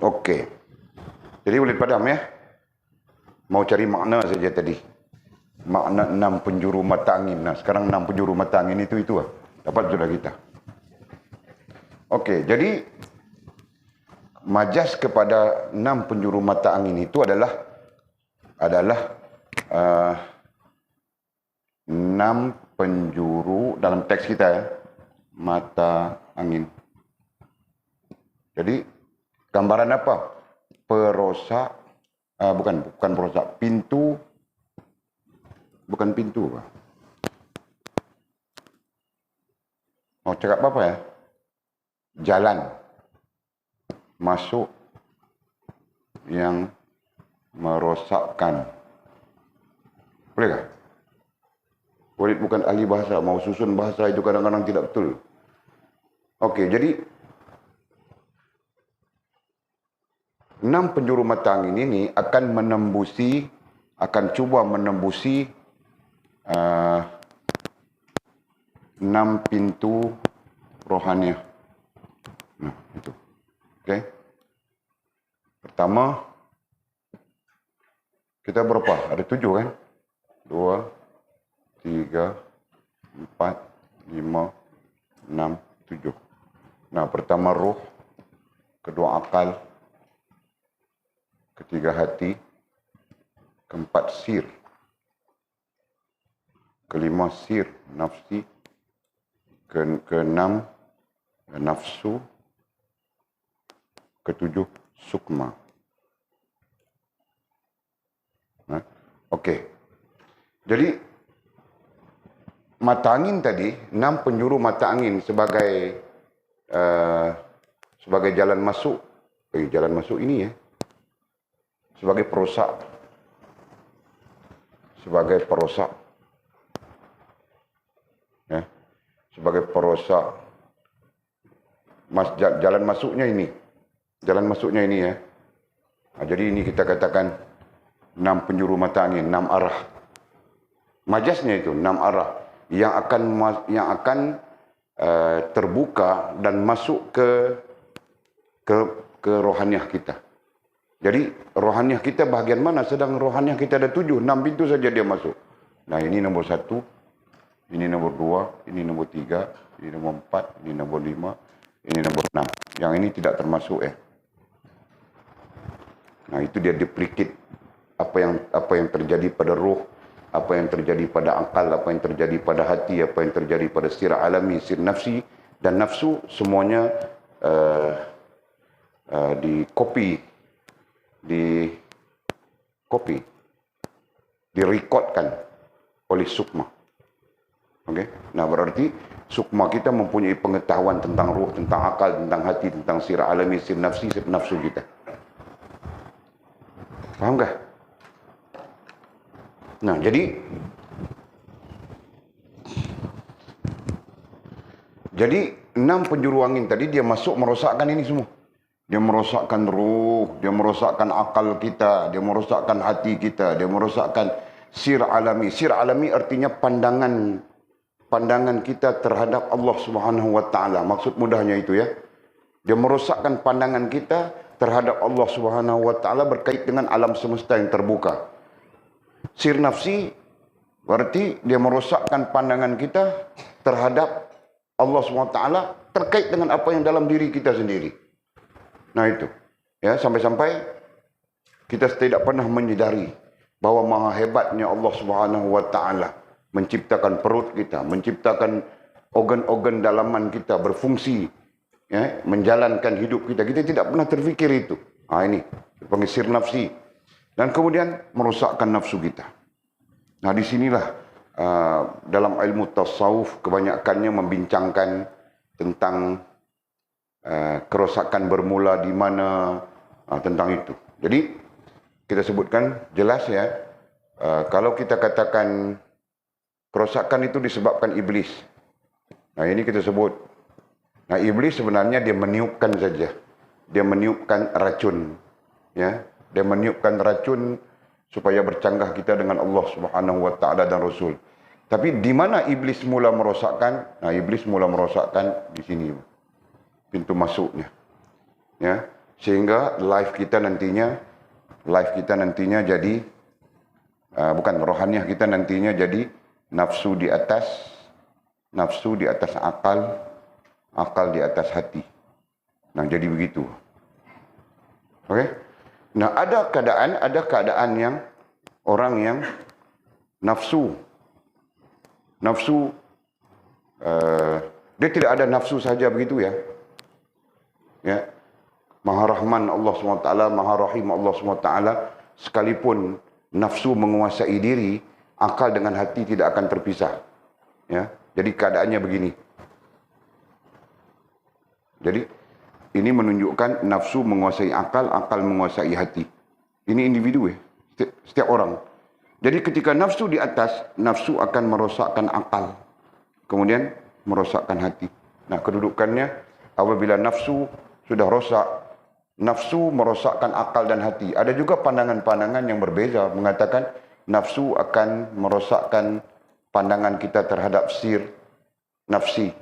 Okey. Jadi boleh padam ya. Mau cari makna saja tadi. Makna 6 penjuru mata angin. Nah, sekarang 6 penjuru mata angin itu lah. Dapat sudah kita. Okey, jadi majas kepada 6 penjuru mata angin itu adalah 6 penjuru dalam teks kita ya, mata angin. Jadi gambaran apa? Perosak, bukan perosak, pintu, bukan pintu apa? Mau cakap apa ya? Jalan masuk yang merosakkan. Bolehkah? Walid bukan ahli bahasa, mau susun bahasa itu kadang-kadang tidak betul. Okey, jadi 6 penjuru mata angin ini akan cuba menembusi 6 pintu rohaniah. Nah, itu. Okey. Pertama, kita berapa? Ada 7 kan? 2, 3, 4, 5, 6, 7. Nah, pertama roh, kedua akal, ketiga hati, keempat sir, kelima sir, nafsi, keenam nafsu, ketujuh sukma. Nah, okey. Jadi mata angin tadi, 6 penjuru mata angin sebagai jalan masuk. Jalan masuk ini ya. Sebagai perosak. Ya. Sebagai perosak. Jalan masuknya ini. Jalan masuknya ini ya. Nah, jadi ini kita katakan 6 penjuru mata angin, 6 arah. Majasnya itu 6 arah yang akan terbuka dan masuk ke rohaniah kita. Jadi rohaniah kita bahagian mana? Sedang rohaniah kita ada 7, 6 pintu saja dia masuk. Nah, ini nombor 1, ini nombor 2, ini nombor 3, ini nombor 4, ini nombor 5, ini nombor 6. Yang ini tidak termasuk ya. Nah, itu dia duplicate apa yang terjadi pada roh, apa yang terjadi pada akal, apa yang terjadi pada hati, apa yang terjadi pada sir alami, sir nafsi, Dan nafsu semuanya direkodkan oleh sukma. Okay? Nah berarti sukma kita mempunyai pengetahuan tentang ruh, tentang akal, tentang hati, tentang sir alami, sir nafsi, sir nafsu kita. Fahamkah? Nah jadi enam penjuru angin tadi dia masuk merosakkan ini semua. Dia merosakkan ruh, dia merosakkan akal kita, dia merosakkan hati kita, dia merosakkan sir alami. Sir alami artinya pandangan kita terhadap Allah Subhanahu wa taala. Maksud mudahnya itu ya. Dia merosakkan pandangan kita terhadap Allah Subhanahu wa taala berkait dengan alam semesta yang terbuka. Sir nafsi berarti dia merosakkan pandangan kita terhadap Allah SWT terkait dengan apa yang dalam diri kita sendiri. Nah itu. Ya, sampai-sampai kita tidak pernah menyadari bahwa maha hebatnya Allah Subhanahu wa taala menciptakan perut kita, menciptakan organ-organ dalaman kita berfungsi, ya, menjalankan hidup kita. Kita tidak pernah terfikir itu. Nah ini, dipanggil sir nafsi. Dan kemudian merosakkan nafsu kita. Nah disinilah dalam ilmu tasawuf kebanyakannya membincangkan tentang kerosakan bermula di mana, tentang itu. Jadi kita sebutkan jelas ya, kalau kita katakan kerosakan itu disebabkan iblis. Nah ini kita sebut. Nah iblis sebenarnya dia meniupkan saja, dia meniupkan racun, ya, dia meniupkan racun supaya bercanggah kita dengan Allah Subhanahu wa taala dan Rasul. Tapi di mana iblis mula merosakkan? Nah, iblis mula merosakkan di sini. Pintu masuknya. Ya, sehingga life kita nantinya jadi rohaniah kita nantinya jadi nafsu di atas akal, akal di atas hati. Nah, jadi begitu. Oke? Nah, ada keadaan yang orang yang nafsu dia tidak ada nafsu saja begitu ya. Ya. Maha Rahman Allah SWT, Maha Rahim Allah SWT, sekalipun nafsu menguasai diri, akal dengan hati tidak akan terpisah. Ya. Jadi keadaannya begini. Jadi ini menunjukkan nafsu menguasai akal, akal menguasai hati. Ini individu ya, setiap orang. Jadi ketika nafsu di atas, nafsu akan merosakkan akal. Kemudian merosakkan hati. Nah kedudukannya, apabila nafsu sudah rosak, nafsu merosakkan akal dan hati. Ada juga pandangan-pandangan yang berbeza, mengatakan nafsu akan merosakkan pandangan kita terhadap sir nafsi.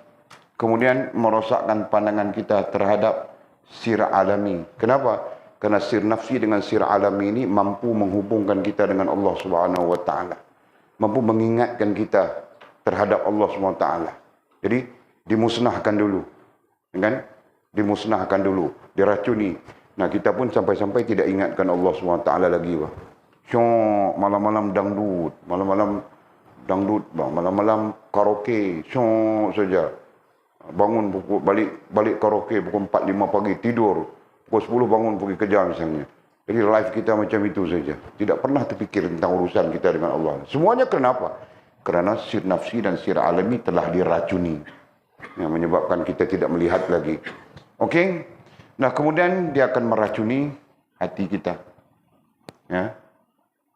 Kemudian merosakkan pandangan kita terhadap sir alami. Kenapa? Karena sir nafsi dengan sir alami ini mampu menghubungkan kita dengan Allah Subhanahu wa taala. Mampu mengingatkan kita terhadap Allah Subhanahu wa taala. Jadi dimusnahkan dulu. Kan? Dimusnahkan dulu, diracuni. Nah, kita pun sampai-sampai tidak ingatkan Allah Subhanahu wa taala lagi, Bang. Syok, malam-malam dangdut, malam-malam karaoke, syok saja. Bangun balik karaoke pukul 4-5 pagi tidur. Pukul 10 bangun pergi kerja misalnya. Jadi life kita macam itu saja. Tidak pernah terfikir tentang urusan kita dengan Allah. Semuanya kenapa? Kerana sir nafsi dan sir alami telah diracuni. Yang menyebabkan kita tidak melihat lagi. Okey? Nah kemudian dia akan meracuni hati kita. Ya.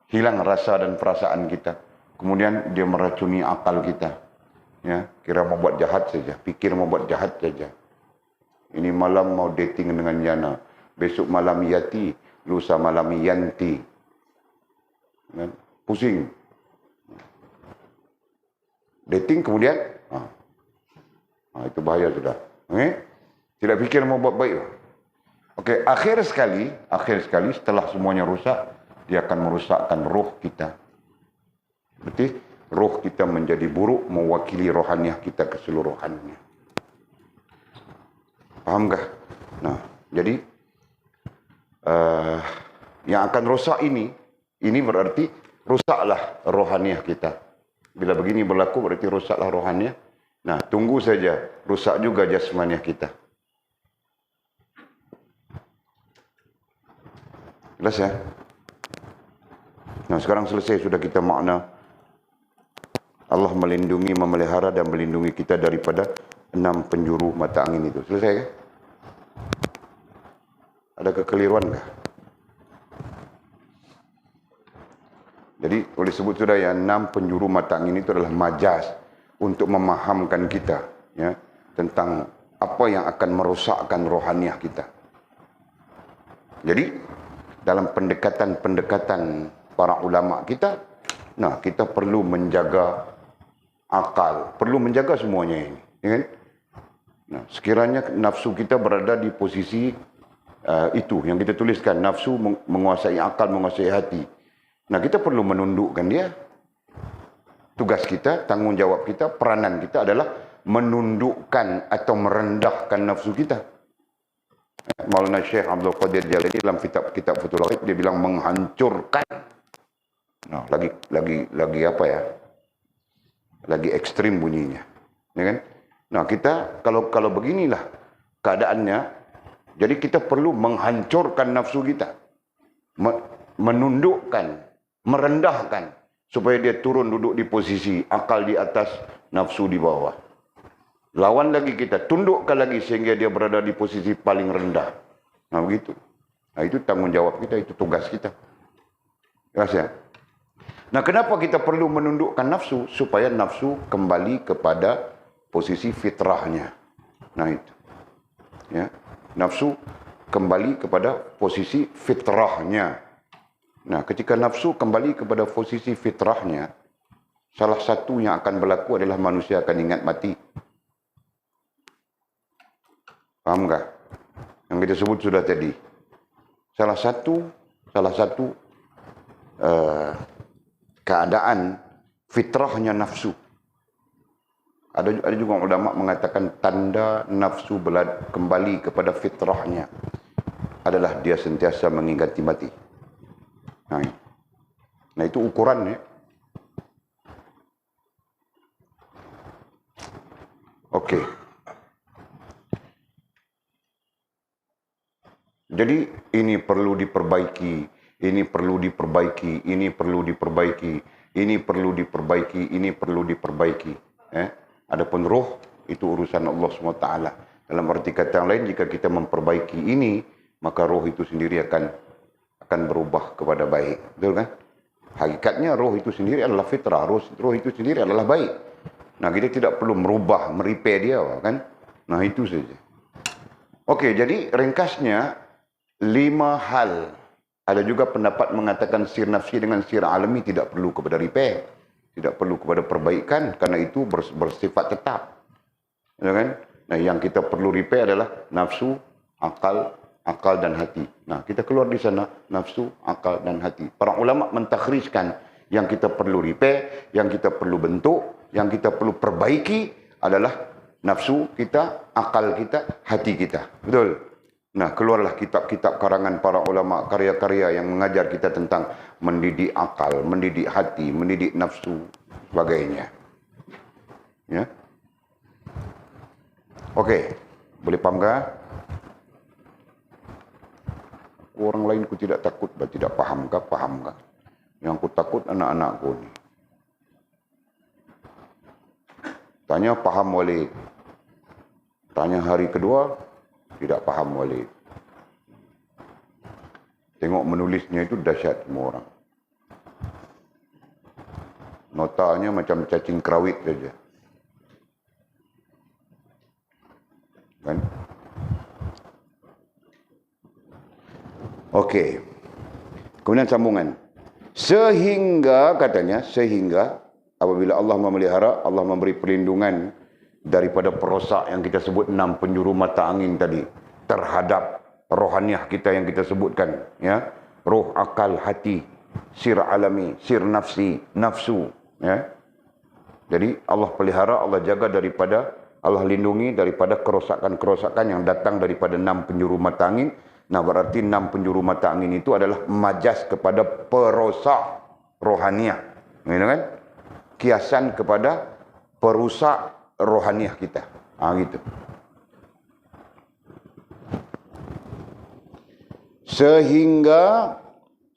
Hilang rasa dan perasaan kita. Kemudian dia meracuni akal kita. Ya. Kira mau buat jahat saja. Fikir mau buat jahat saja. Ini malam mau dating dengan Yana. Besok malam Yati. Lusa malam Yanti. Pusing. Dating kemudian. Itu bahaya sudah. Tidak fikir mau buat baik. Okey, akhir sekali setelah semuanya rusak. Dia akan merusakkan roh kita. Berarti roh kita menjadi buruk. Mewakili rohaniah kita keseluruhannya. Fahamkah? Nah, jadi yang akan rosak ini berarti rusaklah rohaniah kita. Bila begini berlaku berarti rusaklah rohaniah. Nah, tunggu saja, rusak juga jasmaniah kita. Jelas ya? Nah, sekarang selesai sudah kita makna Allah melindungi, memelihara dan melindungi kita daripada 6 penjuru mata angin itu. Selesai kan? Ada kekeliruan kah? Jadi boleh sebut sudah ya, 6 penjuru mata angin itu adalah majaz untuk memahamkan kita ya tentang apa yang akan merosakkan rohaniah kita. Jadi dalam pendekatan-pendekatan para ulama kita, nah kita perlu menjaga akal, perlu menjaga semuanya ini, ya kan? Nah, sekiranya nafsu kita berada di posisi itu yang kita tuliskan, nafsu menguasai akal, menguasai hati. Nah, kita perlu menundukkan dia. Tugas kita, tanggungjawab kita, peranan kita adalah menundukkan atau merendahkan nafsu kita. Maulana Syekh Abdul Qadir Jalani dalam kitab Futhul Ghaib dia bilang menghancurkan. Nah, lagi apa ya? Lagi ekstrim bunyinya. Ya kan? Nah, kita kalau beginilah keadaannya, jadi kita perlu menghancurkan nafsu kita. Menundukkan, merendahkan supaya dia turun duduk di posisi akal di atas, nafsu di bawah. Lawan lagi kita, tundukkan lagi sehingga dia berada di posisi paling rendah. Nah, begitu. Nah, itu tanggungjawab kita, itu tugas kita. Jelas ya? Nah, kenapa kita perlu menundukkan nafsu? Supaya nafsu kembali kepada posisi fitrahnya. Nah, itu. Ya. Nafsu kembali kepada posisi fitrahnya. Nah, ketika nafsu kembali kepada posisi fitrahnya, salah satu yang akan berlaku adalah manusia akan ingat mati. Paham tak? Yang kita sebut sudah tadi. Salah satu keadaan fitrahnya nafsu. Ada juga ulama mengatakan tanda nafsu kembali kepada fitrahnya adalah dia sentiasa mengingati mati. Nah, itu ukurannya. Okey. Jadi ini perlu diperbaiki, ini perlu diperbaiki, ini perlu diperbaiki, ini perlu diperbaiki, ini perlu diperbaiki. Adapun roh itu urusan Allah SWT. Dalam arti kata yang lain, jika kita memperbaiki ini, maka roh itu sendiri akan berubah kepada baik. Betul kan? Hakikatnya roh itu sendiri adalah fitrah, roh itu sendiri adalah baik. Nah, kita tidak perlu merubah, merepair dia kan? Nah, itu saja. Okey, jadi ringkasnya 5 hal. Ada juga pendapat mengatakan sir nafsi dengan sir alami tidak perlu kepada repair, tidak perlu kepada perbaikan karena itu bersifat tetap. Ya kan? Nah, yang kita perlu repair adalah nafsu, akal dan hati. Nah, kita keluar di sana nafsu, akal dan hati. Para ulama mentakhrijkan yang kita perlu repair, yang kita perlu bentuk, yang kita perlu perbaiki adalah nafsu kita, akal kita, hati kita. Betul? Nah, keluarlah kitab-kitab karangan para ulama, karya-karya yang mengajar kita tentang mendidik akal, mendidik hati, mendidik nafsu, sebagainya. Ya. Okey, boleh paham ke? Orang lain ku tidak takut, tidak paham ke? Paham ke? Yang ku takut anak-anakku ni. Tanya paham Walid. Tanya hari kedua, tidak paham Walid. Tengok menulisnya itu dahsyat semua orang. Notanya macam cacing kerawit saja. Kan? Okey. Kemudian sambungan. Sehingga katanya, apabila Allah memelihara, Allah memberi perlindungan daripada perosak yang kita sebut 6 penjuru mata angin tadi terhadap rohaniah kita yang kita sebutkan, ya, roh, akal, hati, sir alami, sir nafsi, nafsu, ya. Jadi Allah pelihara, Allah jaga daripada, Allah lindungi daripada kerosakan-kerosakan yang datang daripada 6 penjuru mata angin. Nah, berarti 6 penjuru mata angin itu adalah majas kepada perosak rohaniah, gitu kan? Kiasan kepada perusak rohaniah kita. Gitu.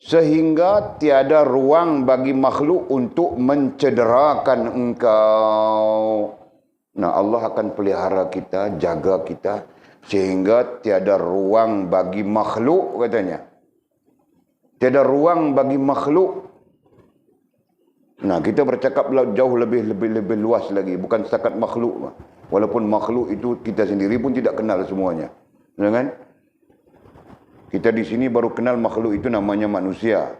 Sehingga tiada ruang bagi makhluk untuk mencederakan engkau. Nah, Allah akan pelihara kita, jaga kita, sehingga tiada ruang bagi makhluk, katanya. Tiada ruang bagi makhluk. Nah, kita bercakap jauh lebih luas lagi, bukan setakat makhluk. Walaupun makhluk itu kita sendiri pun tidak kenal semuanya. Ya kan? Kita di sini baru kenal makhluk itu namanya manusia.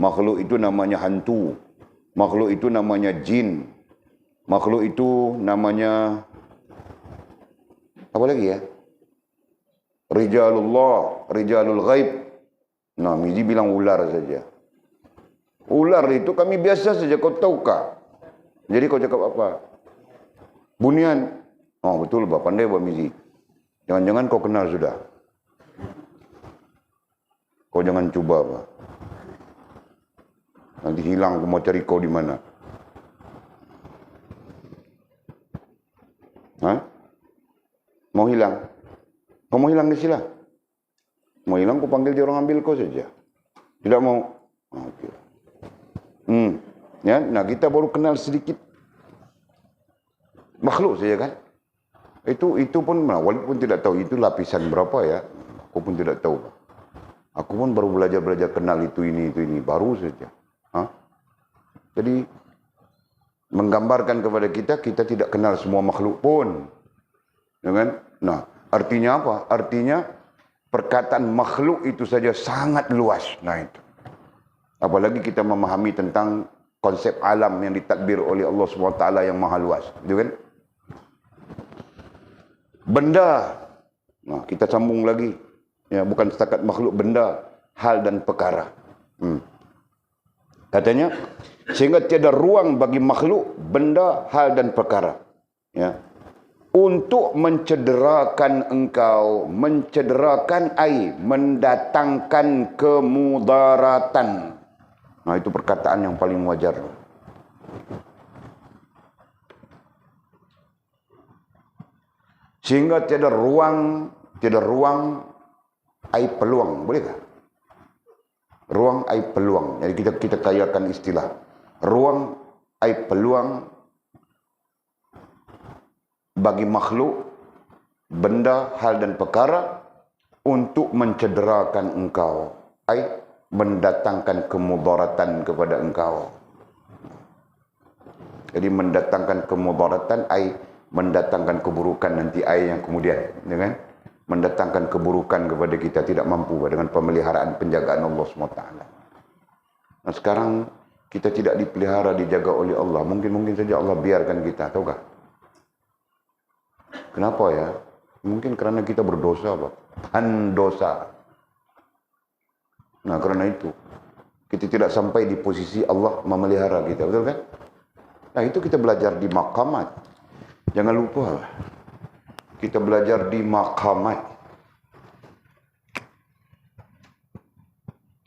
Makhluk itu namanya hantu. Makhluk itu namanya jin. Makhluk itu namanya apa lagi ya? Rijalullah, rijalul ghaib. Nah, Mizi bilang ular saja. Ular itu kami biasa saja, kau tahukah? Jadi kau cakap apa? Bunian. Oh, betul, Pak. Pandai, Pak Mizi. Jangan-jangan kau kenal sudah. Kau jangan cuba, Pak. Nanti hilang, aku mau cari kau di mana. Hah? Mau hilang? Kau mau hilang di sila? Mau hilang, kau panggil dia orang ambil kau saja. Tidak mau? Okey. Ya, nah kita baru kenal sedikit makhluk saja kan. Itu pun, walaupun tidak tahu itu lapisan berapa ya. Aku pun tidak tahu. Aku pun baru belajar kenal itu ini, baru saja. Jadi, menggambarkan kepada kita tidak kenal semua makhluk pun. Ya kan? Nah, artinya apa? Artinya, perkataan makhluk itu saja sangat luas. Nah itu. Apalagi kita memahami tentang konsep alam yang ditadbir oleh Allah SWT yang maha luas. Itu kan? Benda. Nah, kita sambung lagi. Ya, bukan setakat makhluk, benda, hal dan perkara. Katanya, sehingga tiada ruang bagi makhluk, benda, hal dan perkara. Ya. Untuk mencederakan engkau, mencederakan ai, mendatangkan kemudaratan. Nah, itu perkataan yang paling wajar. Sehingga tiada ruang ai peluang, bolehkah? Ruang ai peluang. Jadi kita kayakan istilah. Ruang ai peluang bagi makhluk, benda, hal dan perkara untuk mencederakan engkau. Ai mendatangkan kemudaratan kepada engkau. Jadi mendatangkan kemudaratan ai mendatangkan keburukan nanti ai yang kemudian, ya kan? Mendatangkan keburukan kepada kita, tidak mampu dengan pemeliharaan penjagaan Allah SWT. Nah, sekarang kita tidak dipelihara, dijaga oleh Allah. Mungkin saja Allah biarkan kita, tahukah? Kenapa ya? Mungkin karena kita berdosa, Pak. Dosa. Nah, karena itu kita tidak sampai di posisi Allah memelihara kita, betul kan? Nah, itu kita belajar di maqamat. Jangan lupa, kita belajar di maqamat.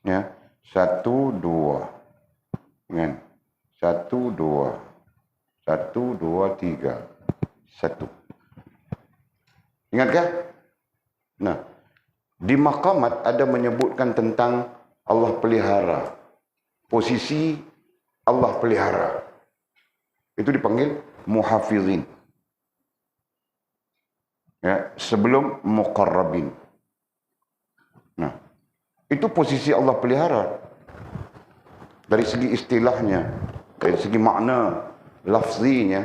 Ya, 1, 2. Kan? 1, 2. 1, 2, 3. 1. Ingatkah? Nah, di maqamat ada menyebutkan tentang Allah pelihara. Posisi Allah pelihara. Itu dipanggil muhafizin. Ya, sebelum muqarrabin. Nah, itu posisi Allah pelihara. Dari segi istilahnya, dari segi makna, lafzinya,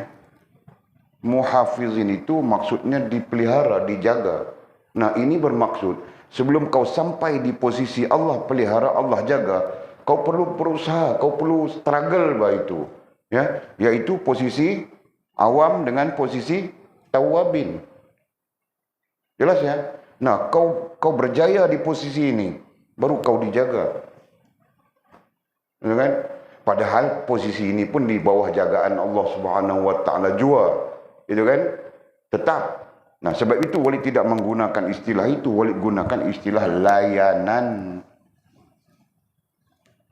muhafizin itu maksudnya dipelihara, dijaga. Nah, ini bermaksud, sebelum kau sampai di posisi Allah pelihara, Allah jaga, kau perlu berusaha, kau perlu struggle bah itu. Ya, yaitu posisi awam dengan posisi tawabin. Jelas ya? Nah, kau berjaya di posisi ini, baru kau dijaga. Ya kan? Padahal posisi ini pun di bawah jagaan Allah Subhanahu wa taala jua. Itu kan? Tetap. Nah, sebab itu Walid tidak menggunakan istilah itu, Walid gunakan istilah layanan.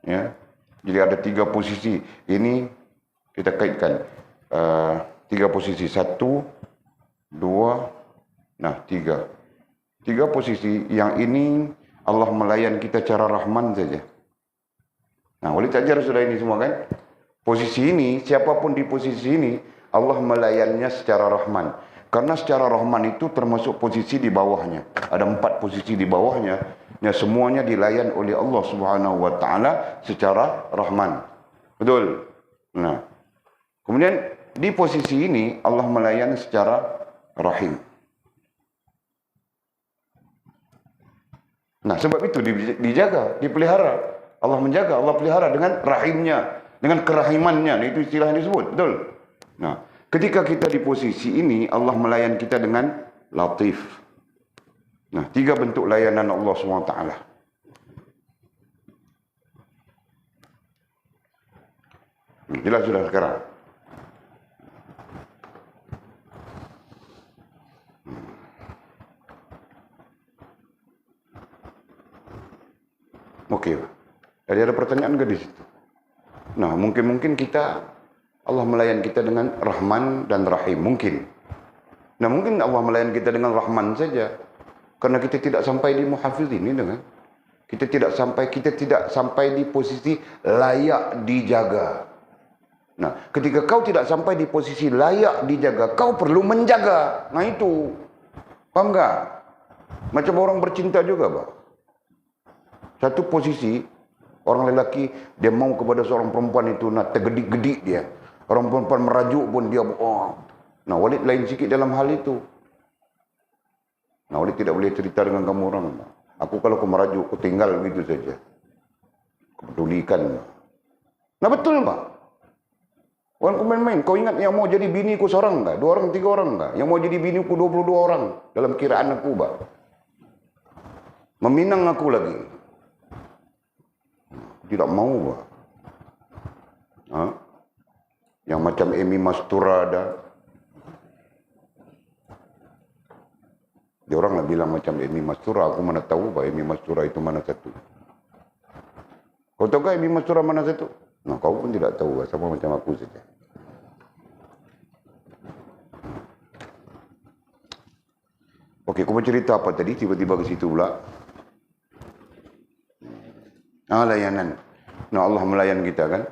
Ya. Jadi ada 3 posisi. Ini kita kaitkan Tiga posisi. Satu, dua, nah tiga. Tiga posisi. Yang ini Allah melayan kita cara Rahman saja. Nah, boleh tak ajar sudah ini semua kan? Posisi ini, siapapun di posisi ini, Allah melayannya secara Rahman. Karena secara Rahman itu termasuk posisi di bawahnya. Ada 4 posisi di bawahnya. Yang semuanya dilayan oleh Allah Subhanahu Wa Taala secara Rahman. Betul? Nah, kemudian di posisi ini Allah melayan secara Rahim. Nah, sebab itu dijaga, dipelihara. Allah menjaga, Allah pelihara dengan rahimnya, dengan kerahimannya. Nah, itu istilah yang disebut, betul? Nah, ketika kita di posisi ini, Allah melayan kita dengan Latif. Nah, 3 bentuk layanan Allah SWT. Jelas sudah sekarang. Okey. Jadi ada pertanyaan ke di situ? Nah, mungkin kita Allah melayan kita dengan Rahman dan Rahim, mungkin. Nah, mungkin Allah melayan kita dengan Rahman saja. Karena kita tidak sampai di muhafiz ini dengan kita tidak sampai di posisi layak dijaga. Nah, ketika kau tidak sampai di posisi layak dijaga, kau perlu menjaga. Nah, itu. Paham tak? Macam orang bercinta juga, Pak. Satu posisi, orang lelaki, dia mau kepada seorang perempuan itu, nak tergedik-gedik dia. Orang perempuan merajuk pun dia, oh. Nah, Walid lain sikit dalam hal itu. Nah, Walid tidak boleh cerita dengan kamu orang. Aku kalau kau merajuk, aku tinggal begitu saja. Kepedulikan. Nah, betul, Pak. Orang kau main-main, kau ingat yang mau jadi bini ku seorang tak? 2 orang, 3 orang tak? Yang mau jadi bini ku 22 orang. Dalam kiraan aku, Pak. Meminang aku lagi. Tidak mau, Pak. Ha? Yang macam Amy Mastura ada. Dia orang lah bilang macam Amy Mastura. Aku mana tahu, Pak, Amy Mastura itu mana satu. Kau tahu kan Amy Mastura mana satu? Nah, kau pun tidak tahu, sama macam aku saja. Okey, aku mau cerita apa tadi? Tiba-tiba ke situ pula. Layanan. Nah, Allah melayan kita kan.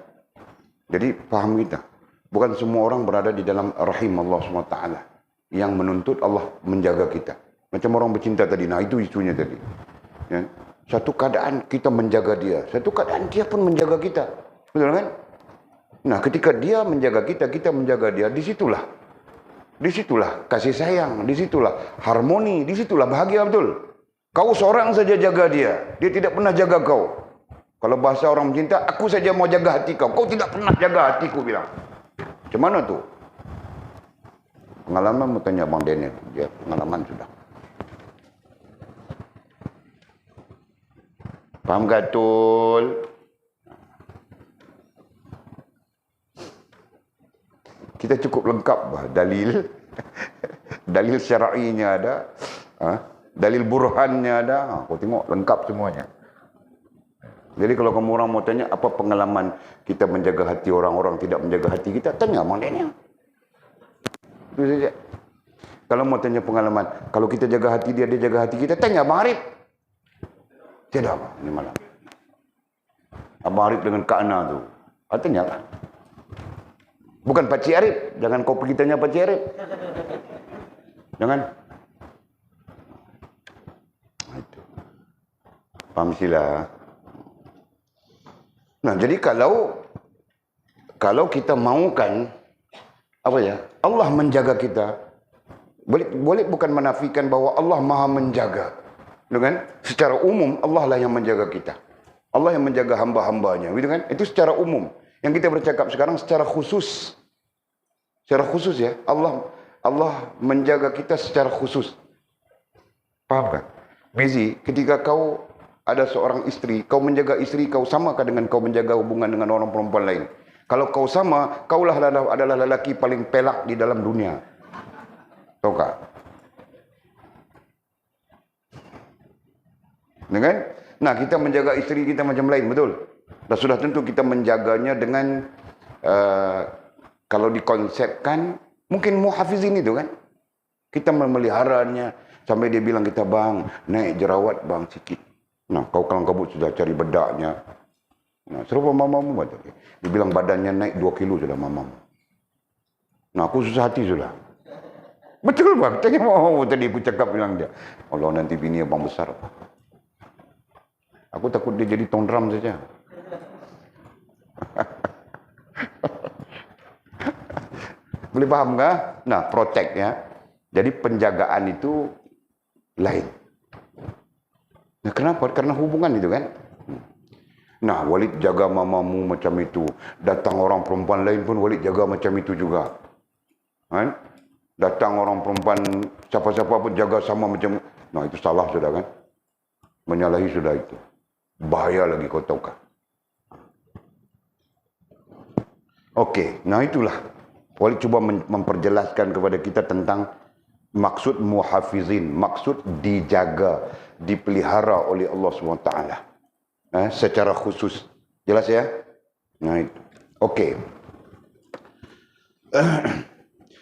Jadi, faham kita. Bukan semua orang berada di dalam rahim Allah SWT. Yang menuntut Allah menjaga kita. Macam orang bercinta tadi. Nah, itu isunya tadi. Ya. Satu keadaan kita menjaga dia. Satu keadaan dia pun menjaga kita. Betul kan? Nah, ketika dia menjaga kita, kita menjaga dia, disitulah kasih sayang, disitulah harmoni, disitulah bahagia, betul. Kau seorang saja jaga dia, dia tidak pernah jaga kau. Kalau bahasa orang mencinta, aku saja mau jaga hati kau, kau tidak pernah jaga hatiku, bilang. Macam mana tu? Pengalaman mau tanya Bang Daniel, dia pengalaman sudah. Faham gatul? Kita cukup lengkap bah, dalil. Dalil syar'inya ada. Dalil burhannya ada. Kau tengok lengkap semuanya. Jadi kalau kamu orang mau tanya apa pengalaman kita menjaga hati orang-orang tidak menjaga hati kita, tanya Bang Daniel. Itu saja. Kalau mau tanya pengalaman, kalau kita jaga hati dia, dia jaga hati kita, tanya Abang Arif. Tidak apa, ini malam. Abang Arif dengan Kak Ana tu. Tanya kan? Bukan Pakcik Arif. Jangan kau pergi tanya Pakcik Arif. Jangan. Itu. Faham sila. Nah, jadi kalau kita maukan apa ya? Allah menjaga kita. Boleh bukan menafikan bahwa Allah Maha menjaga. Kan? Secara umum Allah lah yang menjaga kita. Allah yang menjaga hamba-hambanya, gitu kan? Itu secara umum. Yang kita bercakap sekarang secara khusus. Secara khusus ya, Allah menjaga kita secara khusus. Paham kan? Busy, ketika kau ada seorang istri, kau menjaga istri kau samakah dengan kau menjaga hubungan dengan orang perempuan lain? Kalau kau sama, kaulah adalah lelaki paling pelak di dalam dunia. Tahu tak? Dengan? Nah, kita menjaga istri kita macam lain, betul? Dan sudah tentu kita menjaganya dengan kalau dikonsepkan Mungkin muhafizin itu kan. Kita memeliharanya sampai dia bilang kita, bang, naik jerawat bang sikit. Nah, kau kalang kabut sudah cari bedaknya. Nah, serupa mamamu. Dia bilang badannya naik 2 kilo sudah mamamu. Nah, aku susah hati sudah. Betul bang, tanya mamamu tadi aku cakap bilang dia. Allah, nanti bini abang besar. Aku takut dia jadi tondram saja. Boleh paham kah? Nah, protect ya. Jadi penjagaan itu lain. Nah, kenapa? Karena hubungan itu kan. Nah, Walid jaga mamamu macam itu. Datang orang perempuan lain pun Walid jaga macam itu juga. Kan? Datang orang perempuan siapa-siapa pun jaga sama macam. Nah, itu salah sudah kan. Menyalahi sudah itu. Bahaya lagi kau tahukah. Okey, nah itulah. Walid cuba memperjelaskan kepada kita tentang maksud muhafizin, maksud dijaga, dipelihara oleh Allah SWT. Secara khusus. Jelas ya? Nah itu. Okey.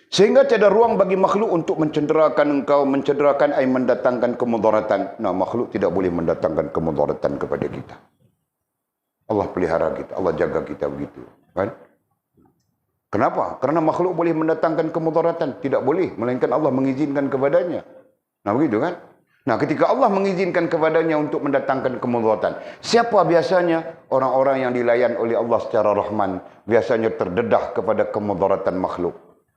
Sehingga tiada ruang bagi makhluk untuk mencederakan engkau, mencederakan ay mendatangkan kemudaratan. Nah, makhluk tidak boleh mendatangkan kemudaratan kepada kita. Allah pelihara kita, Allah jaga kita begitu. Kan? Kenapa? Karena makhluk boleh mendatangkan kemudaratan. Tidak boleh, melainkan Allah mengizinkan kepadanya. Nah begitu kan? Nah ketika Allah mengizinkan kepadanya untuk mendatangkan kemudaratan. Siapa biasanya? Orang-orang yang dilayan oleh Allah secara rahman. Biasanya terdedah kepada kemudaratan makhluk.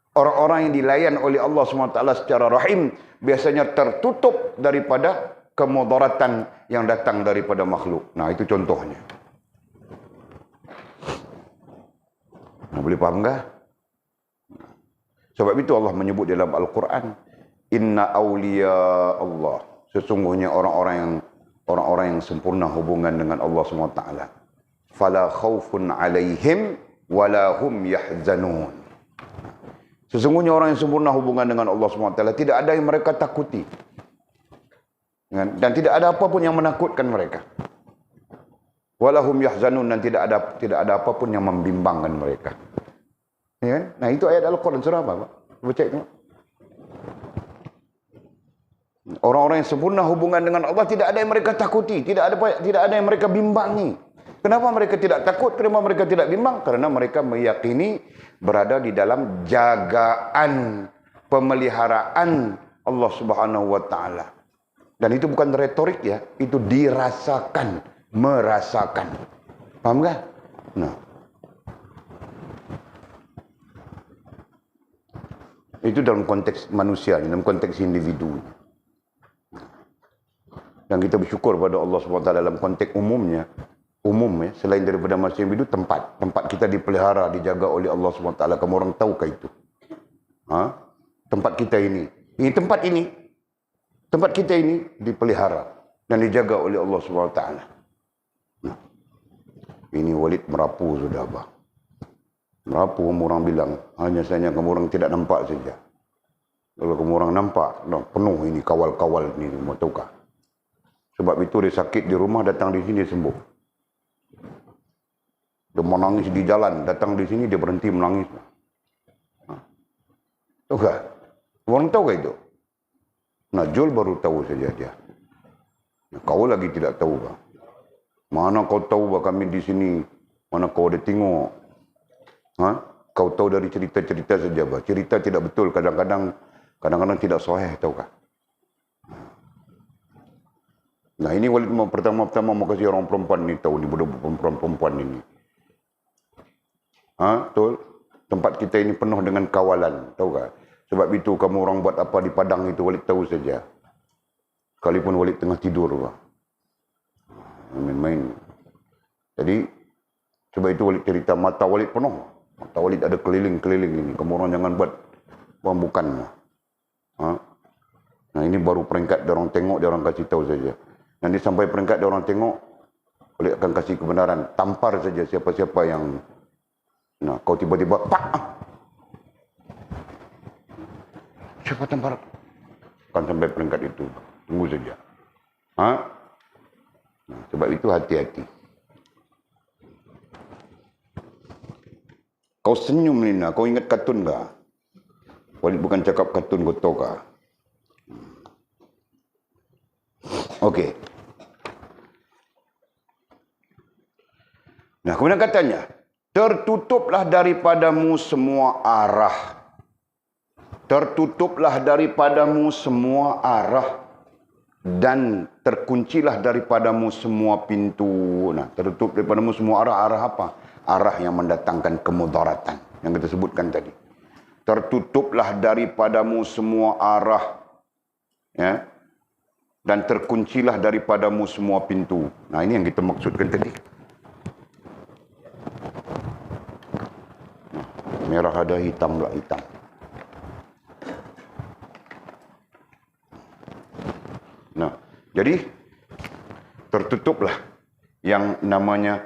Orang-orang yang dilayan oleh Allah SWT secara rahim. Biasanya tertutup daripada kemudaratan yang datang daripada makhluk. Nah itu contohnya. Nah, boleh faham tak? Sebab itu Allah menyebut dalam Al-Quran, Inna awliya Allah. Sesungguhnya orang-orang yang sempurna hubungan dengan Allah SWT. Fala khawfun alaihim wala hum yahzanun. Sesungguhnya orang yang sempurna hubungan dengan Allah SWT, tidak ada yang mereka takuti. Dan tidak ada apapun yang menakutkan mereka. Walahum yahzanun, dan tidak ada apapun yang membimbangkan mereka. Ya kan? Nah itu ayat Al-Quran surah apa? Baca itu. Orang-orang yang sempurna hubungan dengan Allah, tidak ada yang mereka takuti, tidak ada yang mereka bimbangi. Kenapa mereka tidak takut? Kenapa mereka tidak bimbang? Karena mereka meyakini berada di dalam jagaan, pemeliharaan Allah Subhanahu wa taala. Dan itu bukan retorik ya, itu dirasakan, merasakan. Paham tak? Nah. Itu dalam konteks manusia, dalam konteks individu. Dan kita bersyukur pada Allah SWT dalam konteks umumnya, ya, selain daripada manusia individu, tempat kita dipelihara, dijaga oleh Allah SWT. Kamu orang tahukah itu? Tempat kita ini, tempat kita ini dipelihara dan dijaga oleh Allah SWT. Nah, ini Walid merapu sudah, bah. Merapu, kamu orang bilang, hanya saja kamu orang tidak nampak saja. Kalau kamu orang nampak, nah, penuh ini kawal-kawal ini, mau tahukah? Sebab itu dia sakit di rumah, datang di sini dia sembuh. Dia menangis di jalan, datang di sini dia berhenti menangis. Tahukah? Orang tahukah itu? Najul baru tahu saja dia. Kau lagi tidak tahu, bah. Mana kau tahu, bah, kami di sini, mana kau ada tengok. Kau tahu dari cerita-cerita saja, bah. Cerita tidak betul, kadang-kadang tidak sahih, tahukah? Nah ini Walid pertama-tama mau kasih orang perempuan ni tahu, ni budak perempuan ini. Betul? Tempat kita ini penuh dengan kawalan, tahukah? Sebab itu kamu orang buat apa di padang itu Walid tahu saja. Sekalipun Walid tengah tidur, bah. Main-main. Jadi sebab itu Walid cerita mata Walid penuh. Mata Walid ada keliling-keliling ini. Kamu orang jangan buat bukan. Nah ini baru peringkat dia orang tengok, dia orang kasih tahu saja. Nanti sampai peringkat dia orang tengok, Walid akan kasih kebenaran. Tampar saja siapa-siapa yang, nah kau tiba-tiba pak. Siapa tampar? Kan sampai peringkat itu. Tunggu saja. Nah, sebab itu hati-hati. Kau senyum Lina, kau ingat kartun tak? Walid bukan cakap kartun Gotoka. Okey. Nah, kemudian katanya, tertutuplah daripadamu semua arah. Tertutuplah daripadamu semua arah. Dan terkuncilah daripadamu semua pintu. Nah, tertutup daripadamu semua arah. Arah apa? Arah yang mendatangkan kemudaratan. Yang kita sebutkan tadi. Tertutuplah daripadamu semua arah. Ya. Dan terkuncilah daripadamu semua pintu. Nah, ini yang kita maksudkan tadi. Merah ada, hitam pula hitam. Nah, jadi tertutuplah yang namanya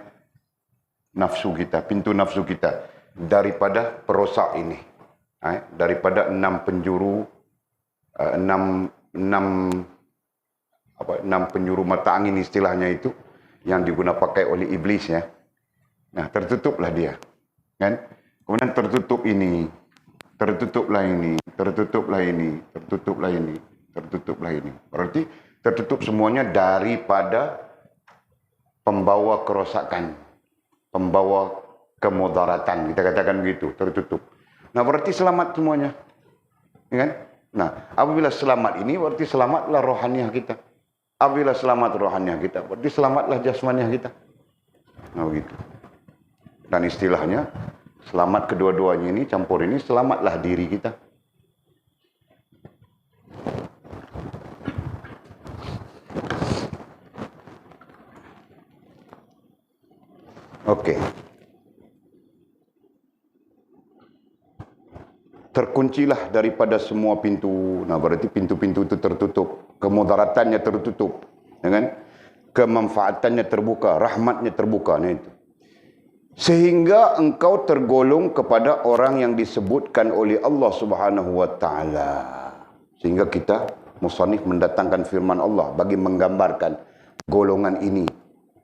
nafsu kita, pintu nafsu kita daripada perosak ini. Daripada 6 penjuru, 6 penjuru mata angin istilahnya itu yang digunakan pakai oleh iblis ya. Nah, tertutuplah dia. Kan? Kemudian tertutuplah ini, tertutuplah ini, tertutuplah ini. Berarti tertutup semuanya daripada pembawa kerosakan, pembawa kemudaratan. Kita katakan begitu, tertutup. Nah, berarti selamat semuanya. Ya kan? Nah, apabila selamat ini berarti selamatlah rohaniah kita. Apabila selamat rohaniah kita, berarti selamatlah jasmaniah kita. Nah, begitu. Dan istilahnya selamat kedua-duanya ini, campur ini, selamatlah diri kita. Okey. Terkuncilah daripada semua pintu. Nah, berarti pintu-pintu itu tertutup. Kemudaratannya tertutup. Ya kan? Kemanfaatannya terbuka. Rahmatnya terbuka. Nah, itu. Sehingga engkau tergolong kepada orang yang disebutkan oleh Allah Subhanahu wa taala. Sehingga kita musannif mendatangkan firman Allah bagi menggambarkan golongan ini.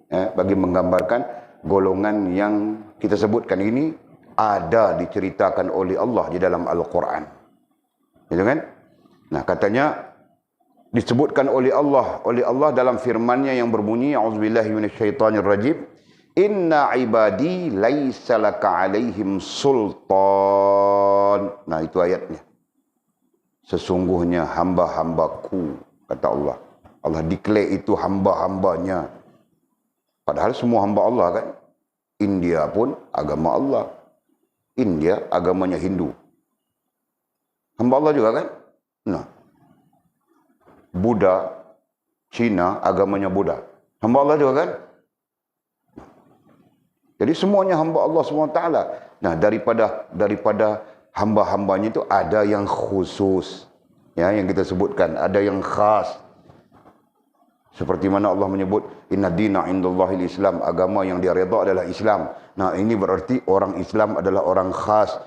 Bagi menggambarkan golongan yang kita sebutkan ini ada diceritakan oleh Allah di dalam Al-Quran. Gitu kan? Nah, katanya disebutkan oleh Allah dalam firman-Nya yang berbunyi, A'udzubillahi minasyaitonirrajim. Inna ibadi laisa laka alaihim sultan. Nah, itu ayatnya. Sesungguhnya hamba-hambaku, kata Allah. Allah declare itu hamba-hambanya. Padahal semua hamba Allah kan. India pun agama Allah. India agamanya Hindu. Hamba Allah juga kan? Nah. Buddha, Cina agamanya Buddha. Hamba Allah juga kan? Jadi semuanya hamba Allah SWT. Nah, daripada hamba-hambanya itu ada yang khusus. Ya, yang kita sebutkan. Ada yang khas. Seperti mana Allah menyebut, Inna dina indallahil Islam. Agama yang dia redha adalah Islam. Nah, ini berarti orang Islam adalah orang khas.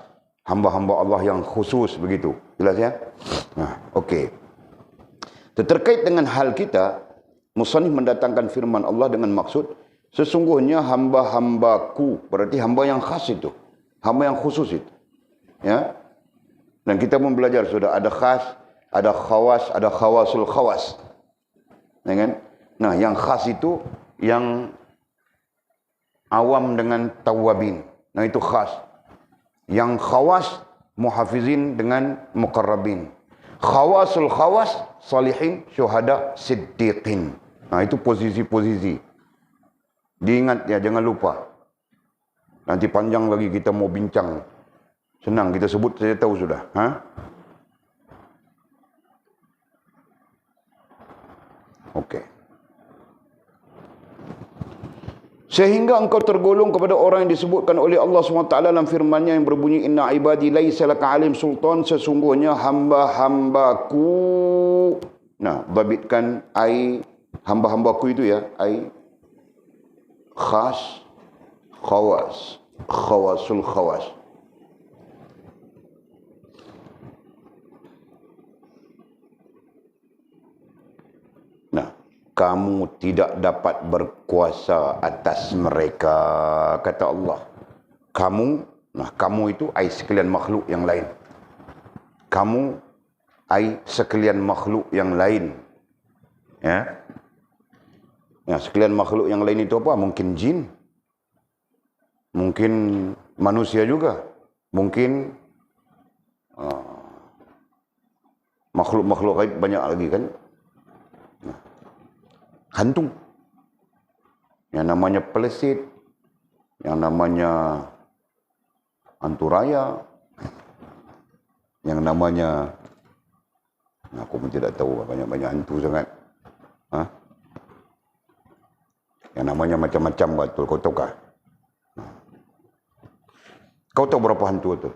Hamba-hamba Allah yang khusus. Begitu. Jelas ya? Nah, okey. Terkait dengan hal kita, musannif mendatangkan firman Allah dengan maksud, sesungguhnya hamba-hambaku, berarti hamba yang khas itu. Hamba yang khusus itu. Ya. Dan kita pun belajar, sudah ada khas, ada khawas, ada khawasul khawas. Ya kan? Nah, yang khas itu, yang awam dengan tawabin. Nah, itu khas. Yang khawas, muhafizin dengan muqarrabin. Khawasul khawas, salihin, syuhada, siddiqin. Nah, itu posisi-posisi. Diingat ya, jangan lupa. Nanti panjang lagi kita mau bincang. Senang, kita sebut saya tahu sudah. Okey. Sehingga engkau tergolong kepada orang yang disebutkan oleh Allah SWT dalam firman-Nya yang berbunyi, Inna ibadi laisa laka alim sultan, sesungguhnya hamba-hambaku. Nah, babitkan hamba-hambaku itu ya, khas, khawas, khawasul khawas. Nah, kamu tidak dapat berkuasa atas mereka, kata Allah. Kamu, nah kamu itu sekalian makhluk yang lain. kamu ai sekalian makhluk yang lain. Ya. Ya, sekalian makhluk yang lain itu apa? Mungkin jin. Mungkin manusia juga. Mungkin makhluk-makhluk gaib banyak lagi kan. Hantu. Yang namanya pelesit. Yang namanya hantu raya. Yang namanya, aku pun tidak tahu, banyak-banyak hantu sangat. Yang namanya macam-macam betul, kau tahu kah? Kau tahu berapa hantu itu?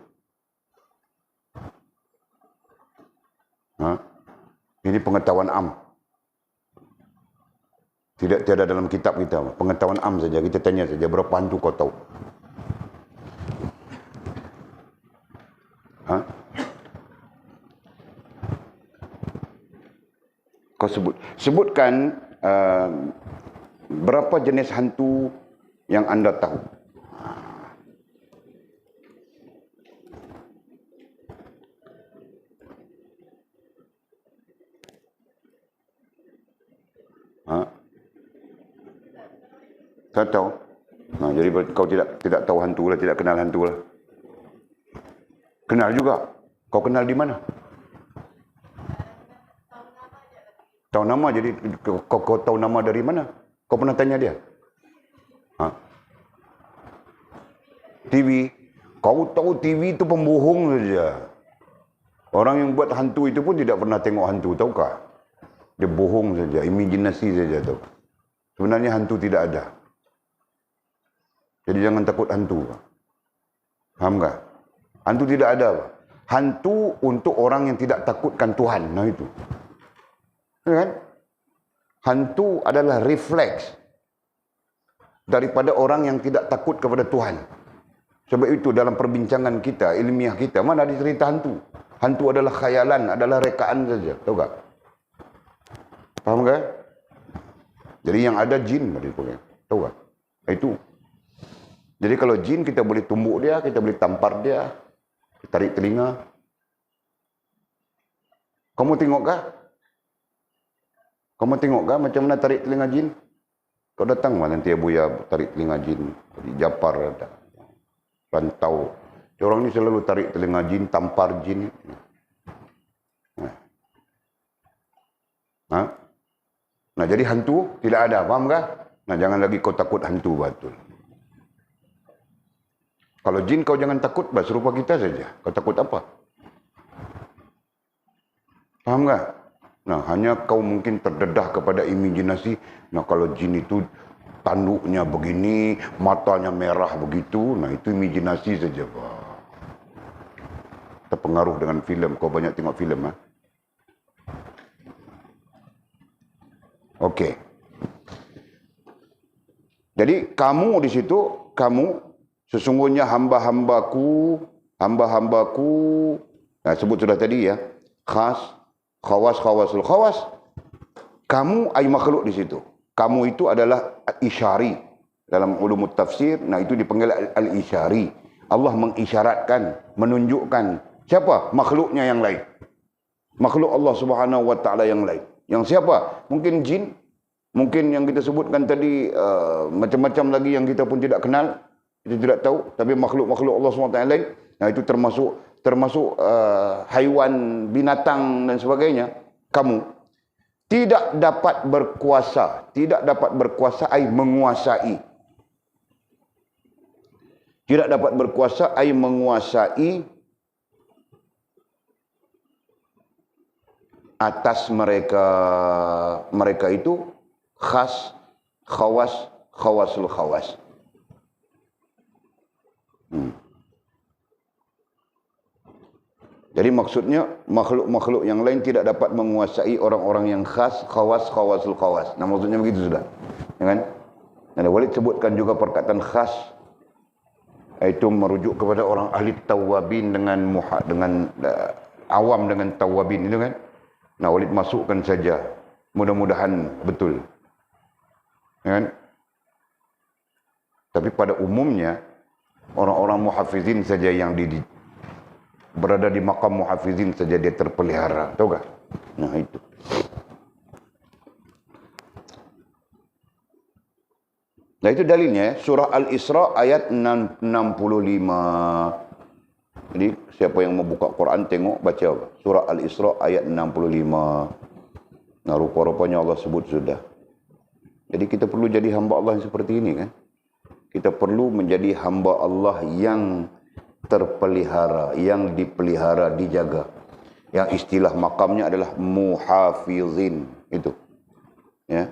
Ini pengetahuan am. Tiada dalam kitab kita. Pengetahuan am saja. Kita tanya saja berapa hantu kau tahu. Kau sebutkan berapa jenis hantu yang anda tahu. Saya tahu. Jadi kau tidak tahu hantu lah, tidak kenal hantu lah. Kenal juga. Kau kenal di mana? Tahu nama, jadi kau tahu nama dari mana? Kau pernah tanya dia? TV. Kau tahu TV itu pembohong saja. Orang yang buat hantu itu pun tidak pernah tengok hantu, tahukah? Dia bohong saja, imajinasi saja tahu. Sebenarnya hantu tidak ada. Jadi jangan takut hantu. Faham tak? Hantu tidak ada. Hantu untuk orang yang tidak takutkan Tuhan. Nah itu. Kan? Hantu adalah refleks daripada orang yang tidak takut kepada Tuhan. Sebab itu dalam perbincangan kita, ilmiah kita, mana ada cerita hantu. Hantu adalah khayalan, adalah rekaan saja. Tahu tak? Faham tak? Jadi yang ada jin. Tahu tak? Itu. Jadi kalau jin kita boleh tumbuk dia, kita boleh tampar dia, tarik telinga. Kamu tengok kah? Kamu tengok kah macam mana tarik telinga jin? Kau datang lah nanti Buya tarik telinga jin. Di Japar ada. Rantau. Orang ni selalu tarik telinga jin, tampar jin. Nah jadi hantu tidak ada, faham kah? Nah jangan lagi kau takut hantu betul. Kalau jin kau jangan takut, serupa kita saja. Kau takut apa? Faham tak? Nah, hanya kau mungkin terdedah kepada imajinasi. Nah, kalau jin itu tanduknya begini, matanya merah begitu. Nah, itu imajinasi saja, Pak. Terpengaruh dengan filem. Kau banyak tengok filem, Okey. Jadi, kamu di situ, sesungguhnya hamba-hambaku, nah, sebut sudah tadi ya, khas, khawasul khawas. Kamu ay makhluk di situ. Kamu itu adalah isyari dalam ulumut tafsir. Nah itu dipanggil al-isyari. Allah mengisyaratkan, menunjukkan siapa makhluknya yang lain. Makhluk Allah Subhanahu wa taala yang lain. Yang siapa? Mungkin jin, mungkin yang kita sebutkan tadi macam-macam lagi yang kita pun tidak kenal. Kita tidak tahu, tapi makhluk-makhluk Allah SWT lain, nah itu termasuk haiwan, binatang dan sebagainya. Kamu tidak dapat berkuasa ai menguasai. Tidak dapat berkuasa ai menguasai atas mereka itu khas, khawasul khawas. Jadi maksudnya makhluk-makhluk yang lain tidak dapat menguasai orang-orang yang khas, khawasul khawas. Nah maksudnya begitu sudah. Ya kan? Dan Walid sebutkan juga perkataan khas, itu merujuk kepada orang ahli tawabin dengan awam dengan tawabin itu kan. Nah Walid masukkan saja. Mudah-mudahan betul. Ya kan? Tapi pada umumnya orang-orang muhafizin saja yang berada di maqam muhafizin saja dia terpelihara. Tahu tak? Nah itu. Nah itu dalilnya, surah Al-Isra ayat 65. Jadi siapa yang mau buka Quran tengok baca surah Al-Isra ayat 65. Nah rupa-rupanya Allah sebut sudah. Jadi kita perlu jadi hamba Allah yang seperti ini kan. Kita perlu menjadi hamba Allah yang terpelihara, yang dipelihara, dijaga. Yang istilah makamnya adalah muhafizin. Itu. Ya.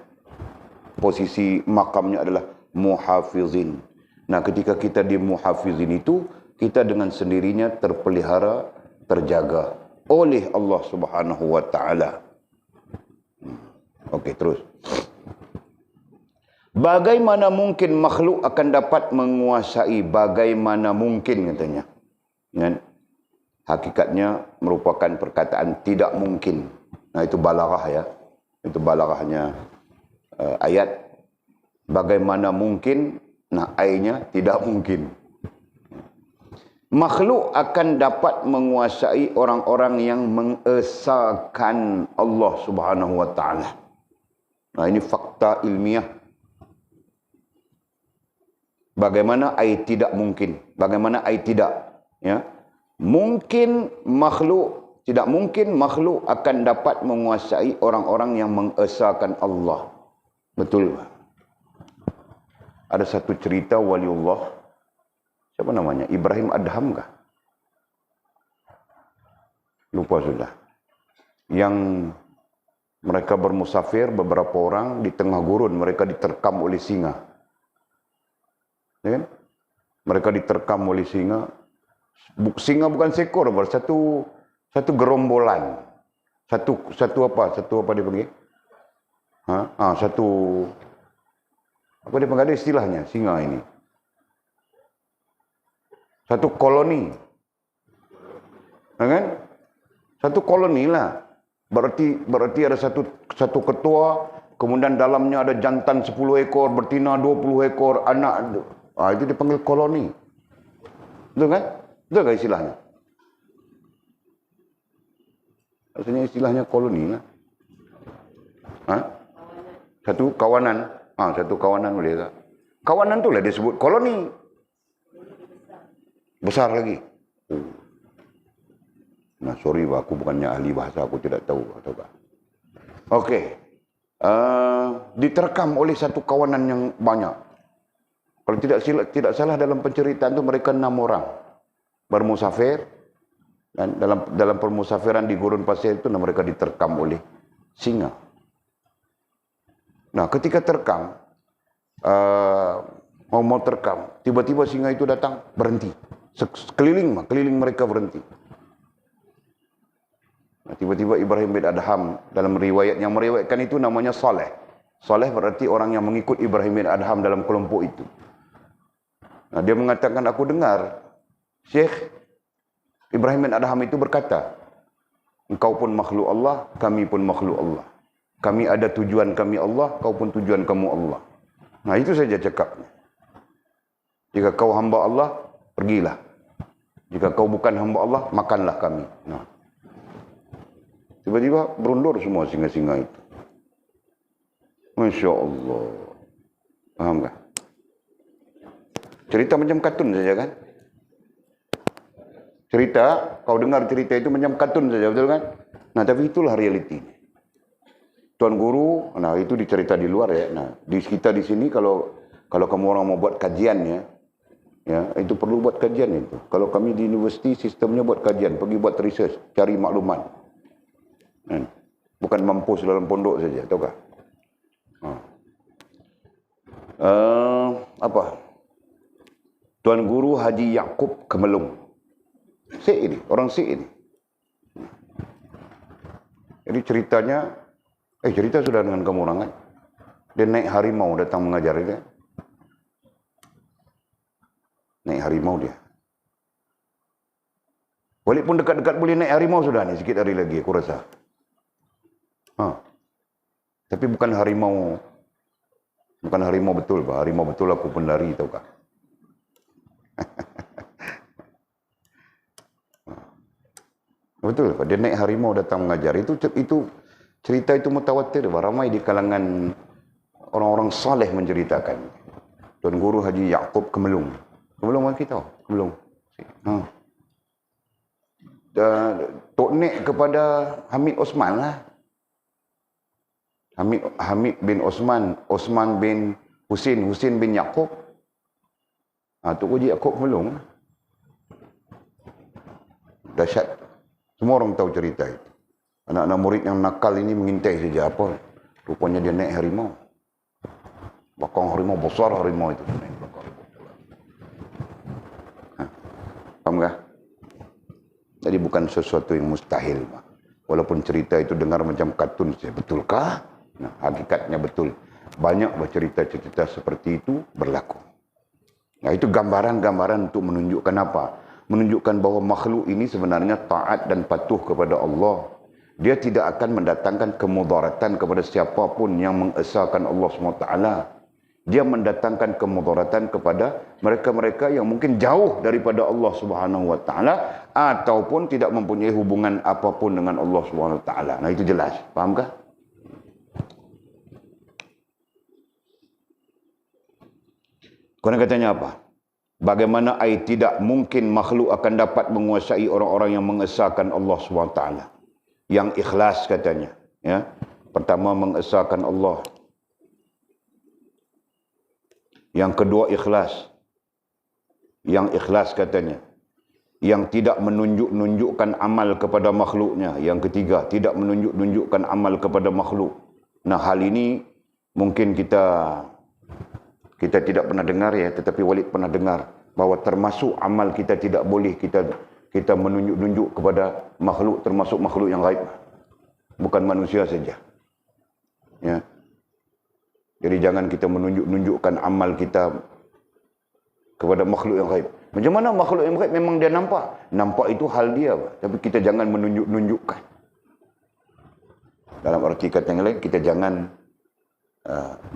Posisi makamnya adalah muhafizin. Nah ketika kita di muhafizin itu, kita dengan sendirinya terpelihara, terjaga oleh Allah Subhanahu wa taala. Okey, terus. Bagaimana mungkin makhluk akan dapat menguasai? Bagaimana mungkin katanya. Kan? Hakikatnya merupakan perkataan tidak mungkin. Nah itu balaghah ya. Itu balaghahnya ayat. Bagaimana mungkin? Nah ayatnya tidak mungkin. Makhluk akan dapat menguasai orang-orang yang mengesahkan Allah Subhanahu wa taala. Nah ini fakta ilmiah. Bagaimana ayat tidak mungkin? Bagaimana ayat tidak? Ya. Mungkin makhluk, tidak mungkin makhluk akan dapat menguasai orang-orang yang mengesahkan Allah. Betul. Ada satu cerita waliullah, siapa namanya? Ibrahim Adham kah? Lupa sudah. Yang mereka bermusafir, beberapa orang di tengah gurun, mereka diterkam oleh singa. Ya kan? Mereka diterkam oleh singa. Singa bukan seekor, satu gerombolan. Satu apa dia panggil? Apa dia panggil istilahnya singa ini? Satu koloni. Ya kan? Satu koloni lah. Berarti ada satu ketua, kemudian dalamnya ada jantan 10 ekor, betina 20 ekor, anak. Itu dipanggil koloni. Betul kan? Betul kan istilahnya? Maksudnya istilahnya koloni lah. Satu kawanan. Satu kawanan boleh tak? Kawanan tu lah disebut koloni. Besar lagi. Nah, sorry aku bukannya ahli bahasa, aku tidak tahu. Okey. Diterkam oleh satu kawanan yang banyak. Kalau tidak salah dalam penceritaan itu mereka 6 orang bermusafir, dan dalam permusafiran di gurun pasir itu mereka diterkam oleh singa. Nah, ketika terkam, mau terkam, tiba-tiba singa itu datang, berhenti. Keliling mereka berhenti. Nah, tiba-tiba Ibrahim bin Adham dalam riwayat yang meriwayatkan itu namanya Saleh. Saleh berarti orang yang mengikut Ibrahim bin Adham dalam kelompok itu. Nah, dia mengatakan, aku dengar Syekh Ibrahim bin Adham itu berkata, engkau pun makhluk Allah, kami pun makhluk Allah. Kami ada tujuan kami Allah, kau pun tujuan kamu Allah. Nah itu saja cakapnya. Jika kau hamba Allah, pergilah. Jika kau bukan hamba Allah, makanlah kami. Nah, tiba-tiba berundur semua singa-singa itu. Masya Allah. Faham tak? Cerita macam kartun saja kan? Cerita, kau dengar cerita itu macam kartun saja, betul kan? Nah, tapi itulah realiti. Tuan Guru, nah itu dicerita di luar ya. Nah, di kita di sini kalau kamu orang mau buat kajian ya, itu perlu buat kajian itu. Kalau kami di universiti sistemnya buat kajian, pergi buat research, cari maklumat. Bukan mampus dalam pondok saja, tahu kah? Tuan Guru Haji Yaakob Kemelung. Syekh ini, orang Syekh ini. Jadi ceritanya, cerita sudah dengan kamu orang kan? Dia naik harimau datang mengajar dia. Naik harimau dia. Walaupun dekat-dekat boleh naik harimau sudah nih, sikit hari lagi aku rasa. Tapi bukan harimau betul, Pak. Harimau betul aku pun lari, tahu kah? Betul, dia naik harimau datang mengajar. Itu cerita itu mutawatir, ramai di kalangan orang-orang saleh menceritakan. Tuan Guru Haji Yaakob Kemelung. Kemelung mana kita? Kemelung. Tok Nek kepada Hamid Osman lah. Hamid bin Osman, Osman bin Husin, Husin bin Yaakob. Tok Haji Yaakob Kemelung. Dahsyat. Semua orang tahu cerita itu. Anak-anak murid yang nakal ini mengintai saja apa. Rupanya dia naik harimau. Bakang harimau besar, harimau itu. Faham tak? Jadi bukan sesuatu yang mustahil. Walaupun cerita itu dengar macam kartun. Betulkah? Nah, hakikatnya betul. Banyak cerita-cerita seperti itu berlaku. Nah, itu gambaran-gambaran untuk menunjukkan apa? Menunjukkan bahawa makhluk ini sebenarnya taat dan patuh kepada Allah. Dia tidak akan mendatangkan kemudaratan kepada siapapun yang mengesahkan Allah SWT. Dia mendatangkan kemudaratan kepada mereka-mereka yang mungkin jauh daripada Allah SWT ataupun tidak mempunyai hubungan apapun dengan Allah SWT. Nah, itu jelas. Fahamkah? Korang katanya apa? Bagaimana tidak mungkin makhluk akan dapat menguasai orang-orang yang mengesahkan Allah SWT. Yang ikhlas katanya. Ya. Pertama mengesahkan Allah. Yang kedua ikhlas. Yang ikhlas katanya. Yang tidak menunjukkan amal kepada makhluknya. Yang ketiga, tidak menunjukkan amal kepada makhluk. Nah, hal ini mungkin kita tidak pernah dengar ya, tetapi Walid pernah dengar bahawa termasuk amal kita tidak boleh kita menunjuk kepada makhluk, termasuk makhluk yang gaib. Bukan manusia saja. Ya. Jadi jangan kita menunjukkan amal kita kepada makhluk yang gaib. Macam mana makhluk yang gaib memang dia nampak? Nampak itu hal dia, tapi kita jangan menunjukkan. Dalam arti kata yang lain, kita jangan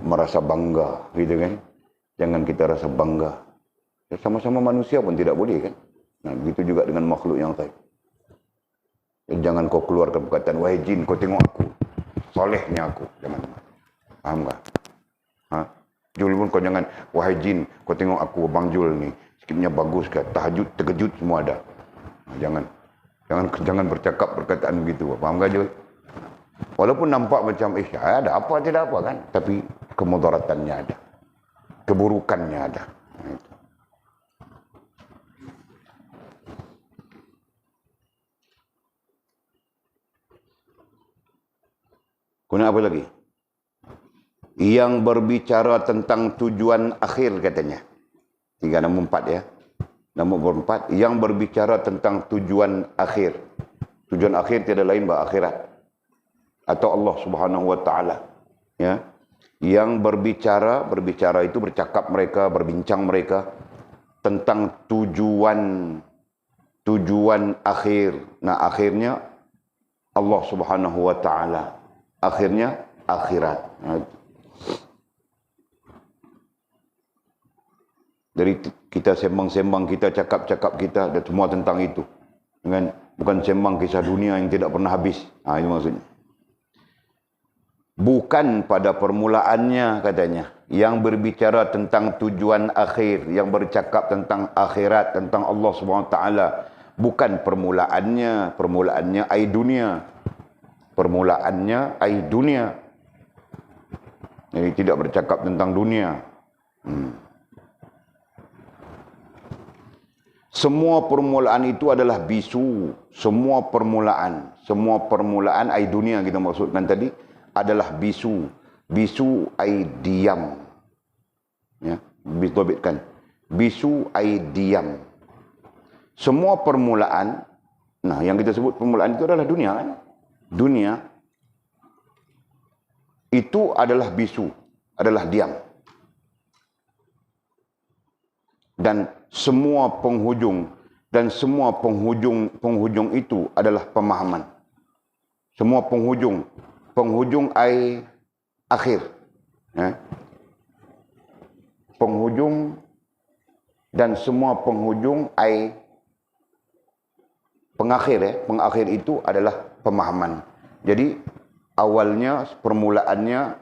merasa bangga, gitu kan? Jangan kita rasa bangga. Ya, sama-sama manusia pun tidak boleh kan? Nah, begitu juga dengan makhluk yang gaib. Ya, jangan kau keluarkan perkataan, wahai jin, kau tengok aku. Solehnya aku. Jangan. Faham tak? Jul pun kau jangan, wahai jin, kau tengok aku, Bang Jul ni. Sikitnya bagus ke? Tahajud, terkejut, semua ada. Jangan bercakap perkataan begitu. Faham tak, Jul? Walaupun nampak macam, ada apa, tidak apa kan? Tapi kemudaratannya ada. Keburukannya ada. Itu. Kemudian apa lagi? Yang berbicara tentang tujuan akhir katanya. 364 ya. Nombor 4. Yang berbicara tentang tujuan akhir. Tujuan akhir tiada lain akhirat. Atau Allah Subhanahu Wa Taala. Ya. Yang berbicara itu bercakap mereka, berbincang mereka tentang tujuan akhir. Nah, akhirnya Allah Subhanahu Wa Taala. Akhirnya akhirat. Dari kita sembang-sembang, kita cakap-cakap kita, dan semua tentang itu. Bukan sembang kisah dunia yang tidak pernah habis. Itu maksudnya. Bukan pada permulaannya katanya. Yang berbicara tentang tujuan akhir. Yang bercakap tentang akhirat. Tentang Allah SWT. Bukan permulaannya. Permulaannya ai dunia. Permulaannya ai dunia. Jadi tidak bercakap tentang dunia. Semua permulaan itu adalah bisu. Semua permulaan ai dunia kita maksudkan tadi adalah bisu. Bisu ai diam. Ya, ditobitkan. Bisu ai diam. Semua permulaan, nah yang kita sebut permulaan itu adalah dunia kan? Dunia itu adalah bisu, adalah diam. Dan semua penghujung itu adalah pemahaman. Semua penghujung ai akhir. Ya. Penghujung dan semua penghujung ai Pengakhir pengakhir itu adalah pemahaman. Jadi awalnya permulaannya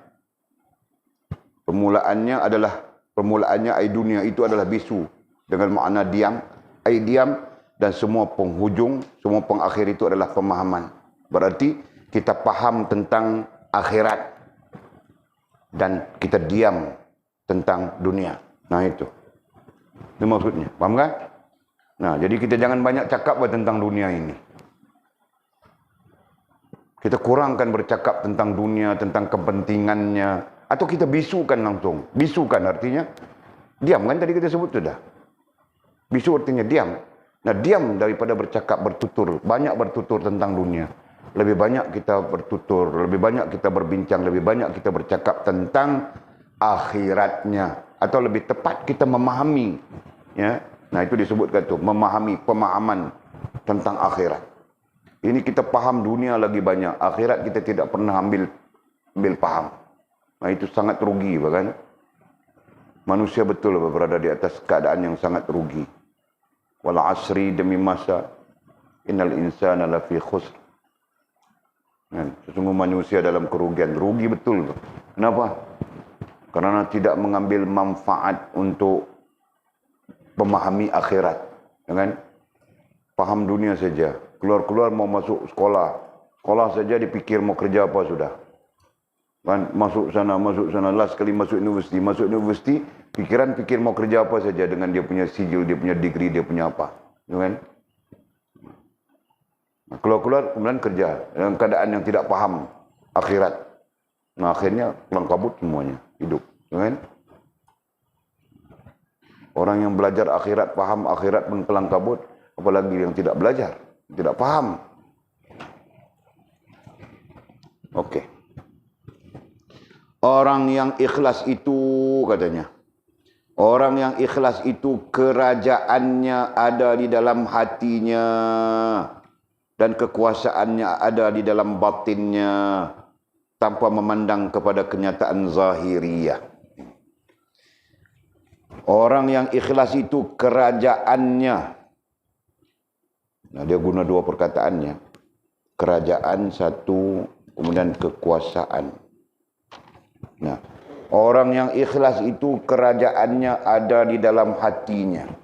ai dunia itu adalah bisu dengan makna diam, ai diam, dan semua penghujung, semua pengakhir itu adalah pemahaman. Berarti kita paham tentang akhirat dan kita diam tentang dunia. Nah itu maksudnya. Paham kan? Nah, jadi kita jangan banyak cakap tentang dunia ini. Kita kurangkan bercakap tentang dunia, tentang kepentingannya, atau kita bisukan langsung. Bisukan artinya diam, kan tadi kita sebut sudah. Bisu artinya diam. Nah, diam daripada bercakap, bertutur, banyak bertutur tentang dunia. Lebih banyak kita bertutur, lebih banyak kita berbincang, lebih banyak kita bercakap tentang akhiratnya, atau lebih tepat kita memahami, ya. Nah, itu disebutkan tu memahami, pemahaman tentang akhirat. Ini kita paham dunia lagi banyak, akhirat kita tidak pernah ambil paham. Nah, itu sangat rugi, bahkan manusia betul berada di atas keadaan yang sangat rugi. Wal asri, demi masa, innal insana lafi khusr. Sesungguhnya manusia dalam kerugian, rugi betul. Kenapa? Karena tidak mengambil manfaat untuk memahami akhirat, kan? Paham dunia saja, keluar mau masuk sekolah saja dipikir mau kerja apa sudah, kan? Masuk sana, last kali masuk universiti, pikiran pikir mau kerja apa saja dengan dia punya sijil, dia punya degree, dia punya apa, kan? Nah, keluar kemudian kerja dalam keadaan yang tidak paham akhirat. Nah, akhirnya kelang kabut semuanya hidup, kan? Orang yang belajar akhirat, paham akhirat pun kelang kabut, apalagi yang tidak belajar, tidak paham. Oke. Orang yang ikhlas itu, katanya, orang yang ikhlas itu kerajaannya ada di dalam hatinya dan kekuasaannya ada di dalam batinnya tanpa memandang kepada kenyataan zahiriyah. Orang yang ikhlas itu kerajaannya. Nah, dia guna dua perkataannya. Kerajaan satu, kemudian kekuasaan. Nah, orang yang ikhlas itu kerajaannya ada di dalam hatinya.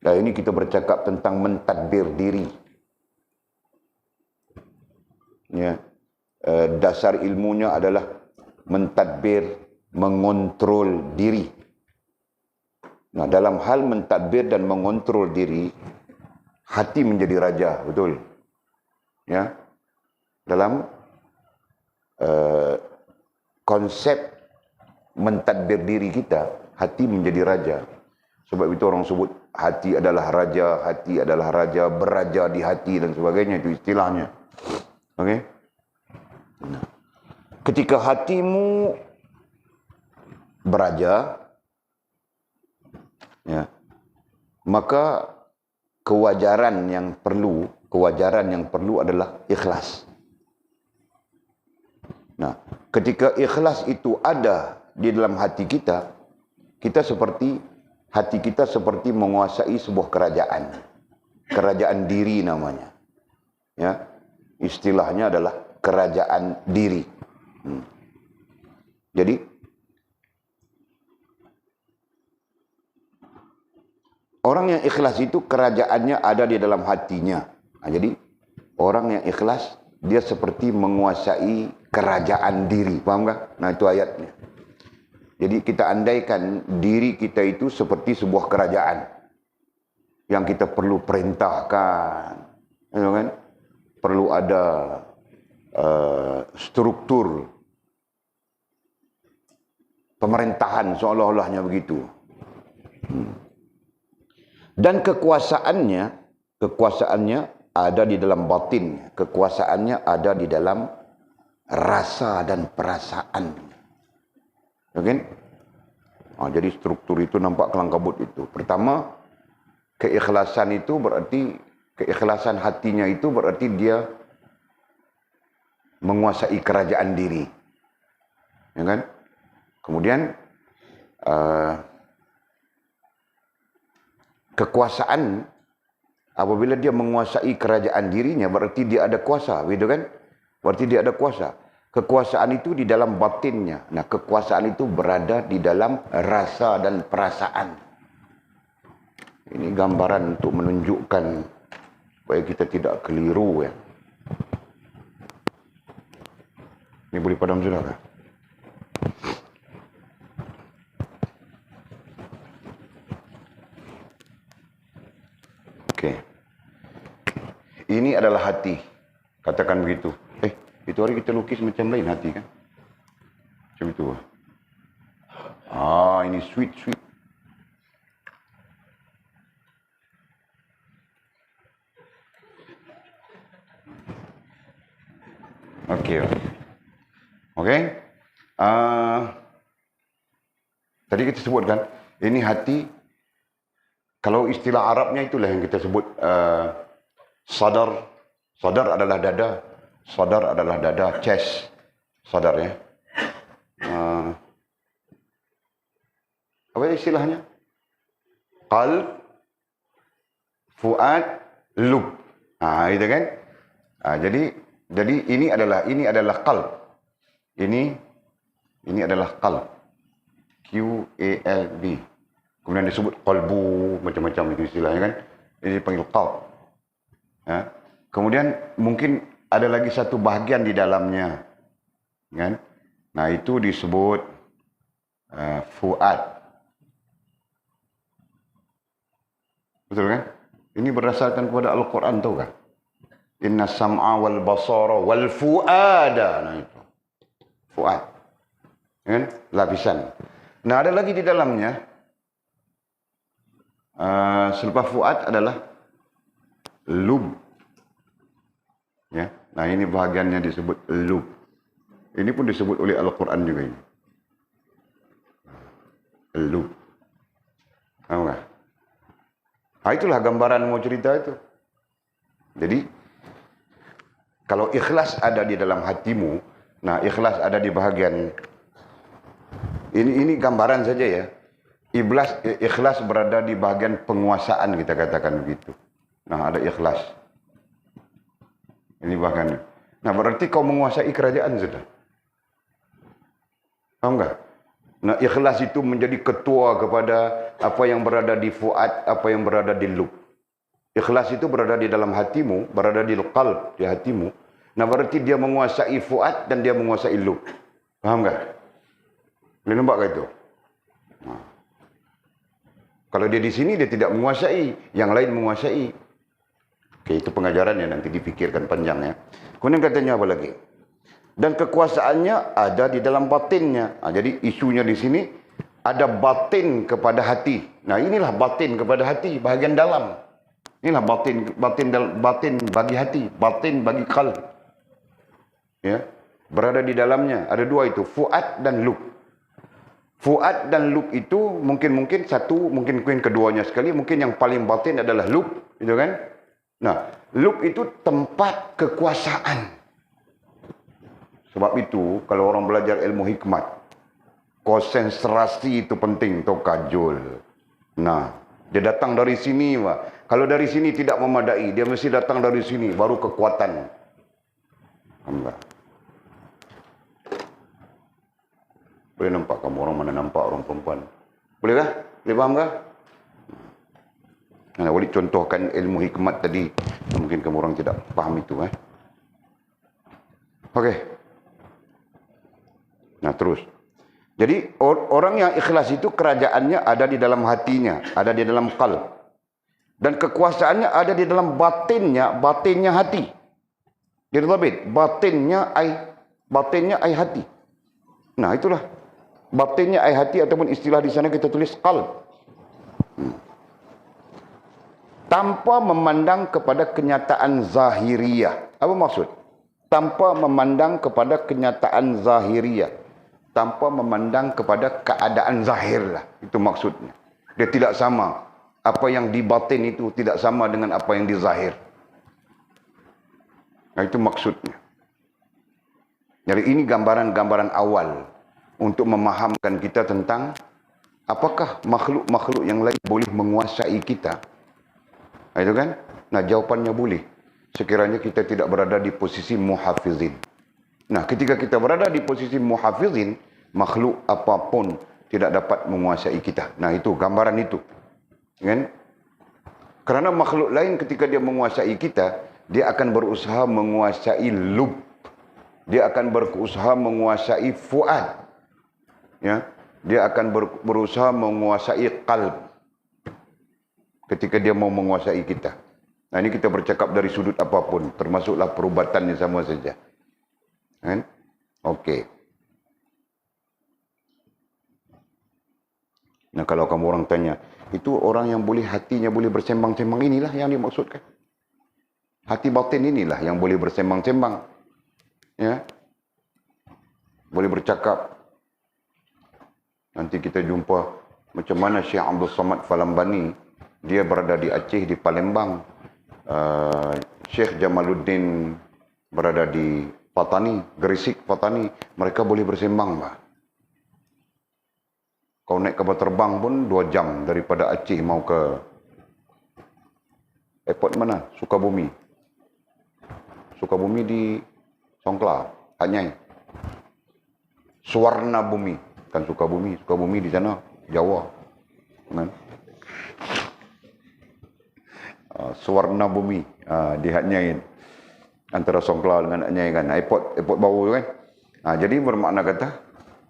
Nah, ini kita bercakap tentang mentadbir diri. Ya. Dasar ilmunya adalah mentadbir, mengontrol diri. Nah, dalam hal mentadbir dan mengontrol diri, hati menjadi raja, betul. Ya. Dalam konsep mentadbir diri kita, hati menjadi raja. Sebab itu orang sebut hati adalah raja, beraja di hati dan sebagainya, itu istilahnya. Okey? Nah, ketika hatimu beraja, ya, maka kewajaran yang perlu adalah ikhlas. Nah, ketika ikhlas itu ada di dalam hati kita, hati kita seperti menguasai sebuah kerajaan diri namanya. Ya, istilahnya adalah kerajaan diri. Jadi orang yang ikhlas itu kerajaannya ada di dalam hatinya. Nah, jadi orang yang ikhlas dia seperti menguasai kerajaan diri. Paham tak? Nah, itu ayatnya. Jadi kita andaikan diri kita itu seperti sebuah kerajaan yang kita perlu perintahkan, kan? Perlu ada struktur pemerintahan seolah-olahnya begitu. Dan kekuasaannya ada di dalam batin, kekuasaannya ada di dalam rasa dan perasaan. Oke? Nah, jadi struktur itu nampak kelang kabut itu. Pertama, keikhlasan itu berarti, keikhlasan hatinya itu berarti dia menguasai kerajaan diri. Ya kan? Kemudian kekuasaan Apabila dia menguasai kerajaan dirinya, berarti dia ada kuasa, gitu kan? Berarti dia ada kuasa. Kekuasaan itu di dalam batinnya. Nah, kekuasaan itu berada di dalam rasa dan perasaan. Ini gambaran untuk menunjukkan supaya kita tidak keliru, ya. Ini boleh padam sudah kah? Okey. Ini adalah hati. Katakan begitu. Itu hari kita lukis macam lain hati kan? Macam itu. Ini sweet. Okey. Tadi kita sebutkan, ini hati. Kalau istilah Arabnya itulah yang kita sebut sadar. Sadar adalah dada. Sadar adalah dada, chest. Sadar, ya. Apa istilahnya? Qalb, fuad, lub. Itu kan? Jadi ini adalah qalb. Ini adalah qalb. Q-A-L-B. Kemudian disebut qalbu, macam-macam itu istilahnya kan. Ini dipanggil qalb. Kemudian mungkin ada lagi satu bahagian di dalamnya, kan? Nah, itu disebut fuad. Betul kan? Ini berdasarkan kepada Al-Quran, tahu kan? Inna sam'a wal basara wal fuada. Nah, itu fuad, kan? Lapisan. Nah, ada lagi di dalamnya. Selepas fuad adalah lub. Ya. Nah, ini bahagiannya disebut lub. Ini pun disebut oleh Al-Quran juga ini. Lub. Tahu nggak? Itulah gambaran mau cerita itu. Jadi, kalau ikhlas ada di dalam hatimu, nah ikhlas ada di bahagian ini gambaran saja ya. Ikhlas berada di bahagian penguasaan, kita katakan begitu. Nah, ada ikhlas. Ini bahkan. Nah, berarti kau menguasai kerajaan sudah. Tahu enggak? Nah, ikhlas itu menjadi ketua kepada apa yang berada di fuad, apa yang berada di lub. Ikhlas itu berada di dalam hatimu, berada di qalb, di hatimu. Nah, berarti dia menguasai fuad dan dia menguasai lub. Paham enggak? Boleh nampak ke itu? Nah. Kalau dia di sini, dia tidak menguasai. Yang lain menguasai. Oke, itu pengajaran yang nanti dipikirkan panjang, ya. Kemudian katanya apa lagi? Dan kekuasaannya ada di dalam batinnya. Jadi isunya di sini ada batin kepada hati. Nah, inilah batin kepada hati, bahagian dalam. Inilah batin bagi hati, batin bagi qalb. Ya, berada di dalamnya. Ada dua itu, fuad dan lub. Fuad dan lub itu mungkin satu, mungkin keduanya sekali, mungkin yang paling batin adalah lub, gitu kan? Nah, lub itu tempat kekuasaan. Sebab itu, kalau orang belajar ilmu hikmat, konsentrasi itu penting, atau kajul. Nah, dia datang dari sini, Pak. Kalau dari sini tidak memadai, dia mesti datang dari sini, baru kekuatan. Enggak. Boleh nampak kamu orang mana nampak orang perempuan? Boleh kah? Boleh faham kah? Nah, boleh contohkan ilmu hikmat tadi. Mungkin kamu orang tidak faham itu. Okey. Nah, terus. Jadi, orang yang ikhlas itu kerajaannya ada di dalam hatinya. Ada di dalam qalb. Dan kekuasaannya ada di dalam batinnya hati. Jadi, batinnya ai hati. Nah, itulah. Batinnya ai hati ataupun istilah di sana kita tulis qalb. Tanpa memandang kepada kenyataan zahiriyah. Apa maksud? Tanpa memandang kepada kenyataan zahiriyah. Tanpa memandang kepada keadaan zahir lah. Itu maksudnya. Dia tidak sama. Apa yang di batin itu tidak sama dengan apa yang di zahir. Nah, itu maksudnya. Jadi ini gambaran-gambaran awal untuk memahamkan kita tentang apakah makhluk-makhluk yang lain boleh menguasai kita. Itu kan? Nah, jawapannya boleh. Sekiranya kita tidak berada di posisi muhafizin. Nah, ketika kita berada di posisi muhafizin, makhluk apapun tidak dapat menguasai kita. Nah, itu gambaran itu. Kan? Karena makhluk lain ketika dia menguasai kita, dia akan berusaha menguasai lub. Dia akan berusaha menguasai fuad. Ya, dia akan berusaha menguasai qalb. Ketika dia mau menguasai kita. Nah, ini kita bercakap dari sudut apapun, termasuklah perubatannya sama saja. Kan? Okey. Nah, kalau kamu orang tanya, itu orang yang boleh hatinya boleh bersembang-sembang, inilah yang dimaksudkan. Hati batin inilah yang boleh bersembang-sembang. Ya. Boleh bercakap. Nanti kita jumpa macam mana Syekh Abdul Samad Falambani, dia berada di Aceh, di Palembang. Syekh Jamaluddin berada di Patani, Gresik, Patani. Mereka boleh bersembang, Pak. Kau naik kapal terbang pun 2 jam daripada Aceh mau ke airport mana? Sukabumi. Sukabumi di Songkla, Anyai. Suwarna Bumi, kan Sukabumi. Sukabumi di sana, Jawa. Kan? Suwarna Bumi, di Anyai. Antara Songkla dengan Anyai kan. Airport baru kan. Jadi bermakna kata,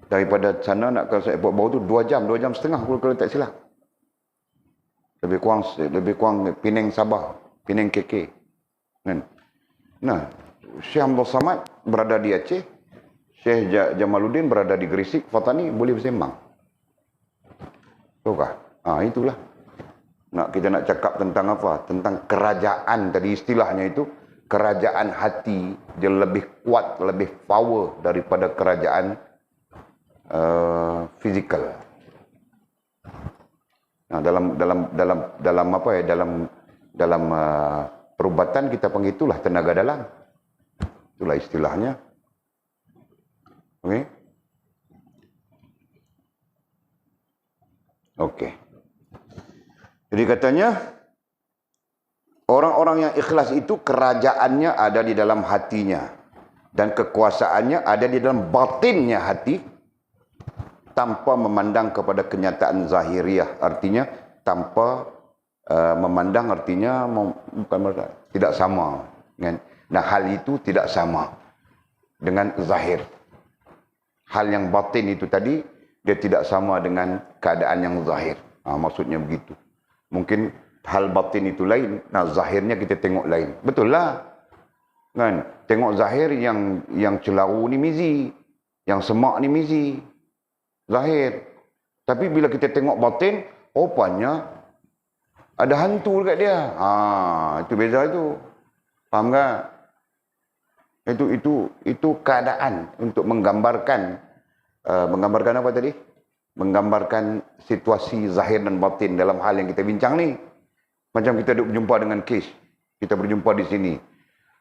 daripada sana nak ke airport baru tu 2 jam, 2 jam setengah kalau tak silap. Lebih kurang Penang Sabah, Penang KK. Kan? Nah, Syekh Abdul Samad berada di Aceh, Syekh Jamaluddin berada di Gresik, Fatani boleh bersembang. Tukah? Itulah. Kita nak cakap tentang apa? Tentang kerajaan tadi, istilahnya itu kerajaan hati, dia lebih kuat, lebih power daripada kerajaan fizikal. Nah, dalam apa ya? Dalam perubatan kita panggil itulah tenaga dalam. Itulah istilahnya. Okey. Okey. Jadi katanya orang-orang yang ikhlas itu kerajaannya ada di dalam hatinya dan kekuasaannya ada di dalam batinnya hati, tanpa memandang kepada kenyataan zahiriah, artinya tanpa memandang, artinya bukan tidak sama, kan? Nah, hal itu tidak sama dengan zahir. Hal yang batin itu tadi dia tidak sama dengan keadaan yang zahir. Maksudnya begitu. Mungkin hal batin itu lain, nah zahirnya kita tengok lain. Betul lah. Kan? Tengok zahir yang celaru ni mizi, yang semak ni mizi. Zahir. Tapi bila kita tengok batin, rupanya ada hantu dekat dia. Itu beza itu. Faham tak? Itu keadaan untuk menggambarkan apa tadi? Menggambarkan situasi zahir dan batin dalam hal yang kita bincang ni. Macam kita duduk berjumpa dengan kes. Kita berjumpa di sini.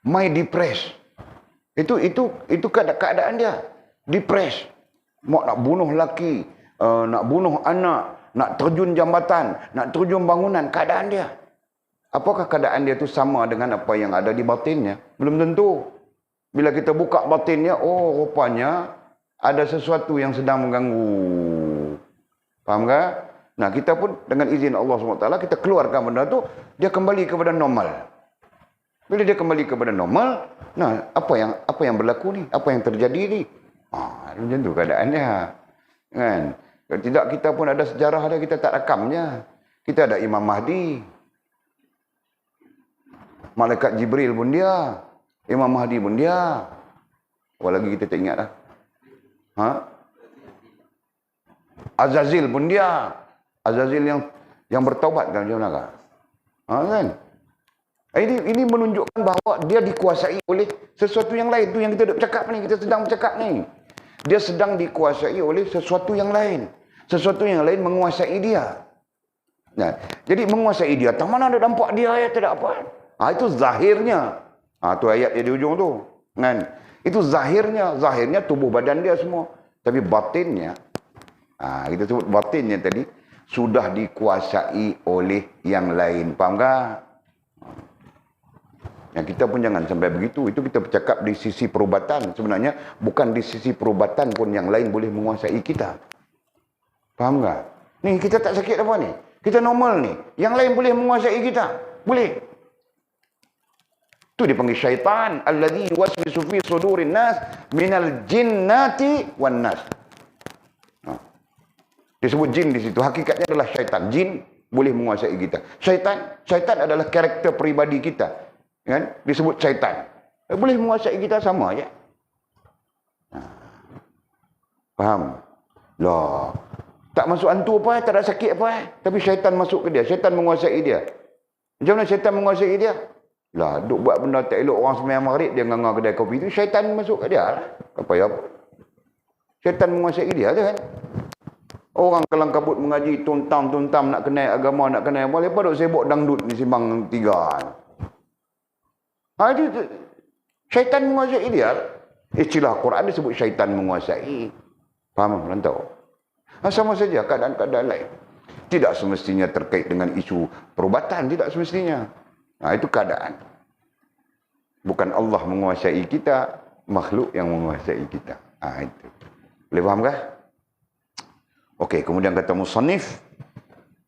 My depressed. Itu keadaan dia. Depressed. Nak bunuh laki, nak bunuh anak, nak terjun jambatan, nak terjun bangunan, keadaan dia. Apakah keadaan dia itu sama dengan apa yang ada di batinnya? Belum tentu. Bila kita buka batinnya, rupanya ada sesuatu yang sedang mengganggu. Faham tak? Nah, kita pun dengan izin Allah SWT, kita keluarkan benda tu, dia kembali kepada normal. Bila dia kembali kepada normal, nah, apa yang berlaku ni? Apa yang terjadi ni? Macam tu keadaannya. Kan? Kalau tidak, kita pun ada sejarah dia, kita tak rakamnya. Kita ada Imam Mahdi. Malaikat Jibril pun dia. Imam Mahdi pun dia. Apa lagi kita tak ingat dah. Azazil pun dia. Azazil yang bertaubat kan macam mana? Kan? Ini menunjukkan bahawa dia dikuasai oleh sesuatu yang lain. Itu yang kita duk cakap ni, kita sedang bercakap ni. Dia sedang dikuasai oleh sesuatu yang lain. Sesuatu yang lain menguasai dia. Nah, jadi menguasai dia. Tak mana ada nampak dia ayat tidak apa. Itu zahirnya. Tu ayat dia di ujung tu. Kan? Itu zahirnya. Zahirnya tubuh badan dia semua. Tapi batinnya, kita sebut batinnya tadi, sudah dikuasai oleh yang lain. Faham tak? Yang kita pun jangan sampai begitu. Itu kita bercakap di sisi perubatan. Sebenarnya bukan di sisi perubatan pun yang lain boleh menguasai kita. Faham tak? Ni kita tak sakit apa ni? Kita normal ni. Yang lain boleh menguasai kita. Boleh. Itu dipanggil syaitan. Alladhi waswisu fi sudurin nas minal jinnati wan nas. Disebut jin di situ. Hakikatnya adalah syaitan. Jin boleh menguasai kita. Syaitan adalah karakter peribadi kita. Kan? Disebut syaitan. Boleh menguasai kita sama je. Faham? Lah. Tak masuk hantu apa, tak ada sakit apa. Tapi syaitan masuk ke dia. Syaitan menguasai dia. Macam mana syaitan menguasai dia? Lah, duk buat benda tak elok orang sembahyang maghrib, dia nganga kedai kopi tu, syaitan masuk ke dia lah. Apa ya apa? Syaitan menguasai dia tu kan. Orang kelang kabut mengaji, tuntam nak kenal agama, nak kenal apa. Lepas duk sibuk dangdut di Simbang 3. Itu syaitan menguasai dia. Istilah Quran disebut syaitan menguasai. Faham rantau? Sama saja keadaan-keadaan lain. Tidak semestinya terkait dengan isu perubatan, tidak semestinya. Itu keadaan. Bukan Allah menguasai kita, makhluk yang menguasai kita. Itu. Boleh faham kah? Okey, kemudian kata musannif,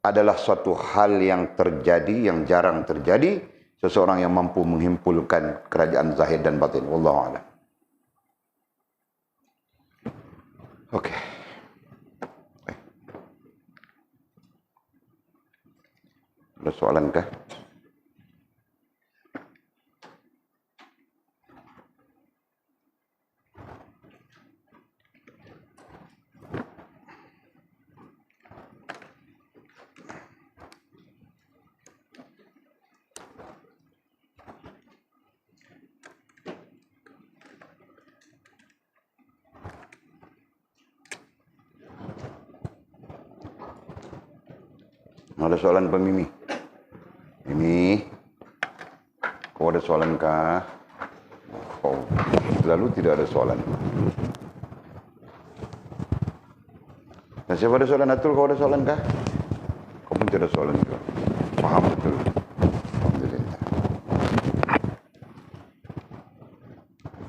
adalah suatu hal yang terjadi, yang jarang terjadi, seseorang yang mampu menghimpulkan kerajaan zahir dan batin. Wallahu a'lam. Okey. Ada soalan kah? Ada soalan Pak Mimi? Mimi, kau ada soalan kah? Oh, selalu tidak ada soalan. Dan siapa ada soalan? Atul, kau ada soalan kah? Kau pun tidak ada soalan juga. Faham betul. Alhamdulillah.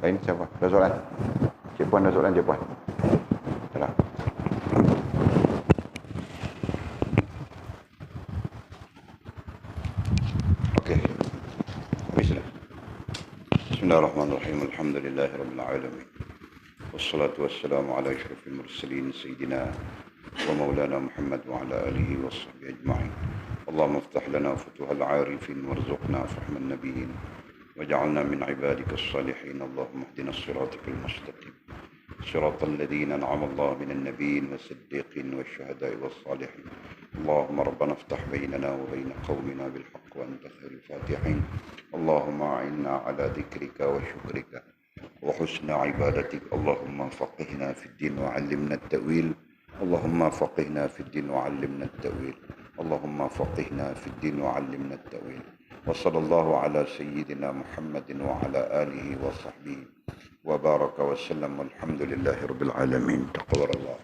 Lain siapa? Ada soalan? Cik Puan ada soalan, Cik Puan? Salah. Bismillahirrahmanirrahim. Alhamdulillahirabbil alamin. Wassalatu wassalamu ala asyrafil mursalin sayyidina wa maulana Muhammad wa ala alihi washabbihi ajma'in. Allahumma iftah lana futuhal 'arifin warzuqna fahman nabiyyin waj'alna min 'ibadika as-salihin. Allahumma ihdina as-siratal mustaqim. صراط الذين أنعم الله من النبيين والصديقين والشهداء والصالحين. اللهم ربنا افتح بيننا وبين قومنا بالحق وأنت خير الفاتحين. اللهم أعنا على ذكرك وشكرك وحسن عبادتك. اللهم فقهنا في الدين وعلمنا التأويل. اللهم فقهنا في الدين وعلمنا التأويل. اللهم فقهنا في الدين وعلمنا التأويل. وصلى الله على سيدنا محمد وعلى آله وصحبه وبارك وسلم والحمد لله رب العالمين. تقبل الله.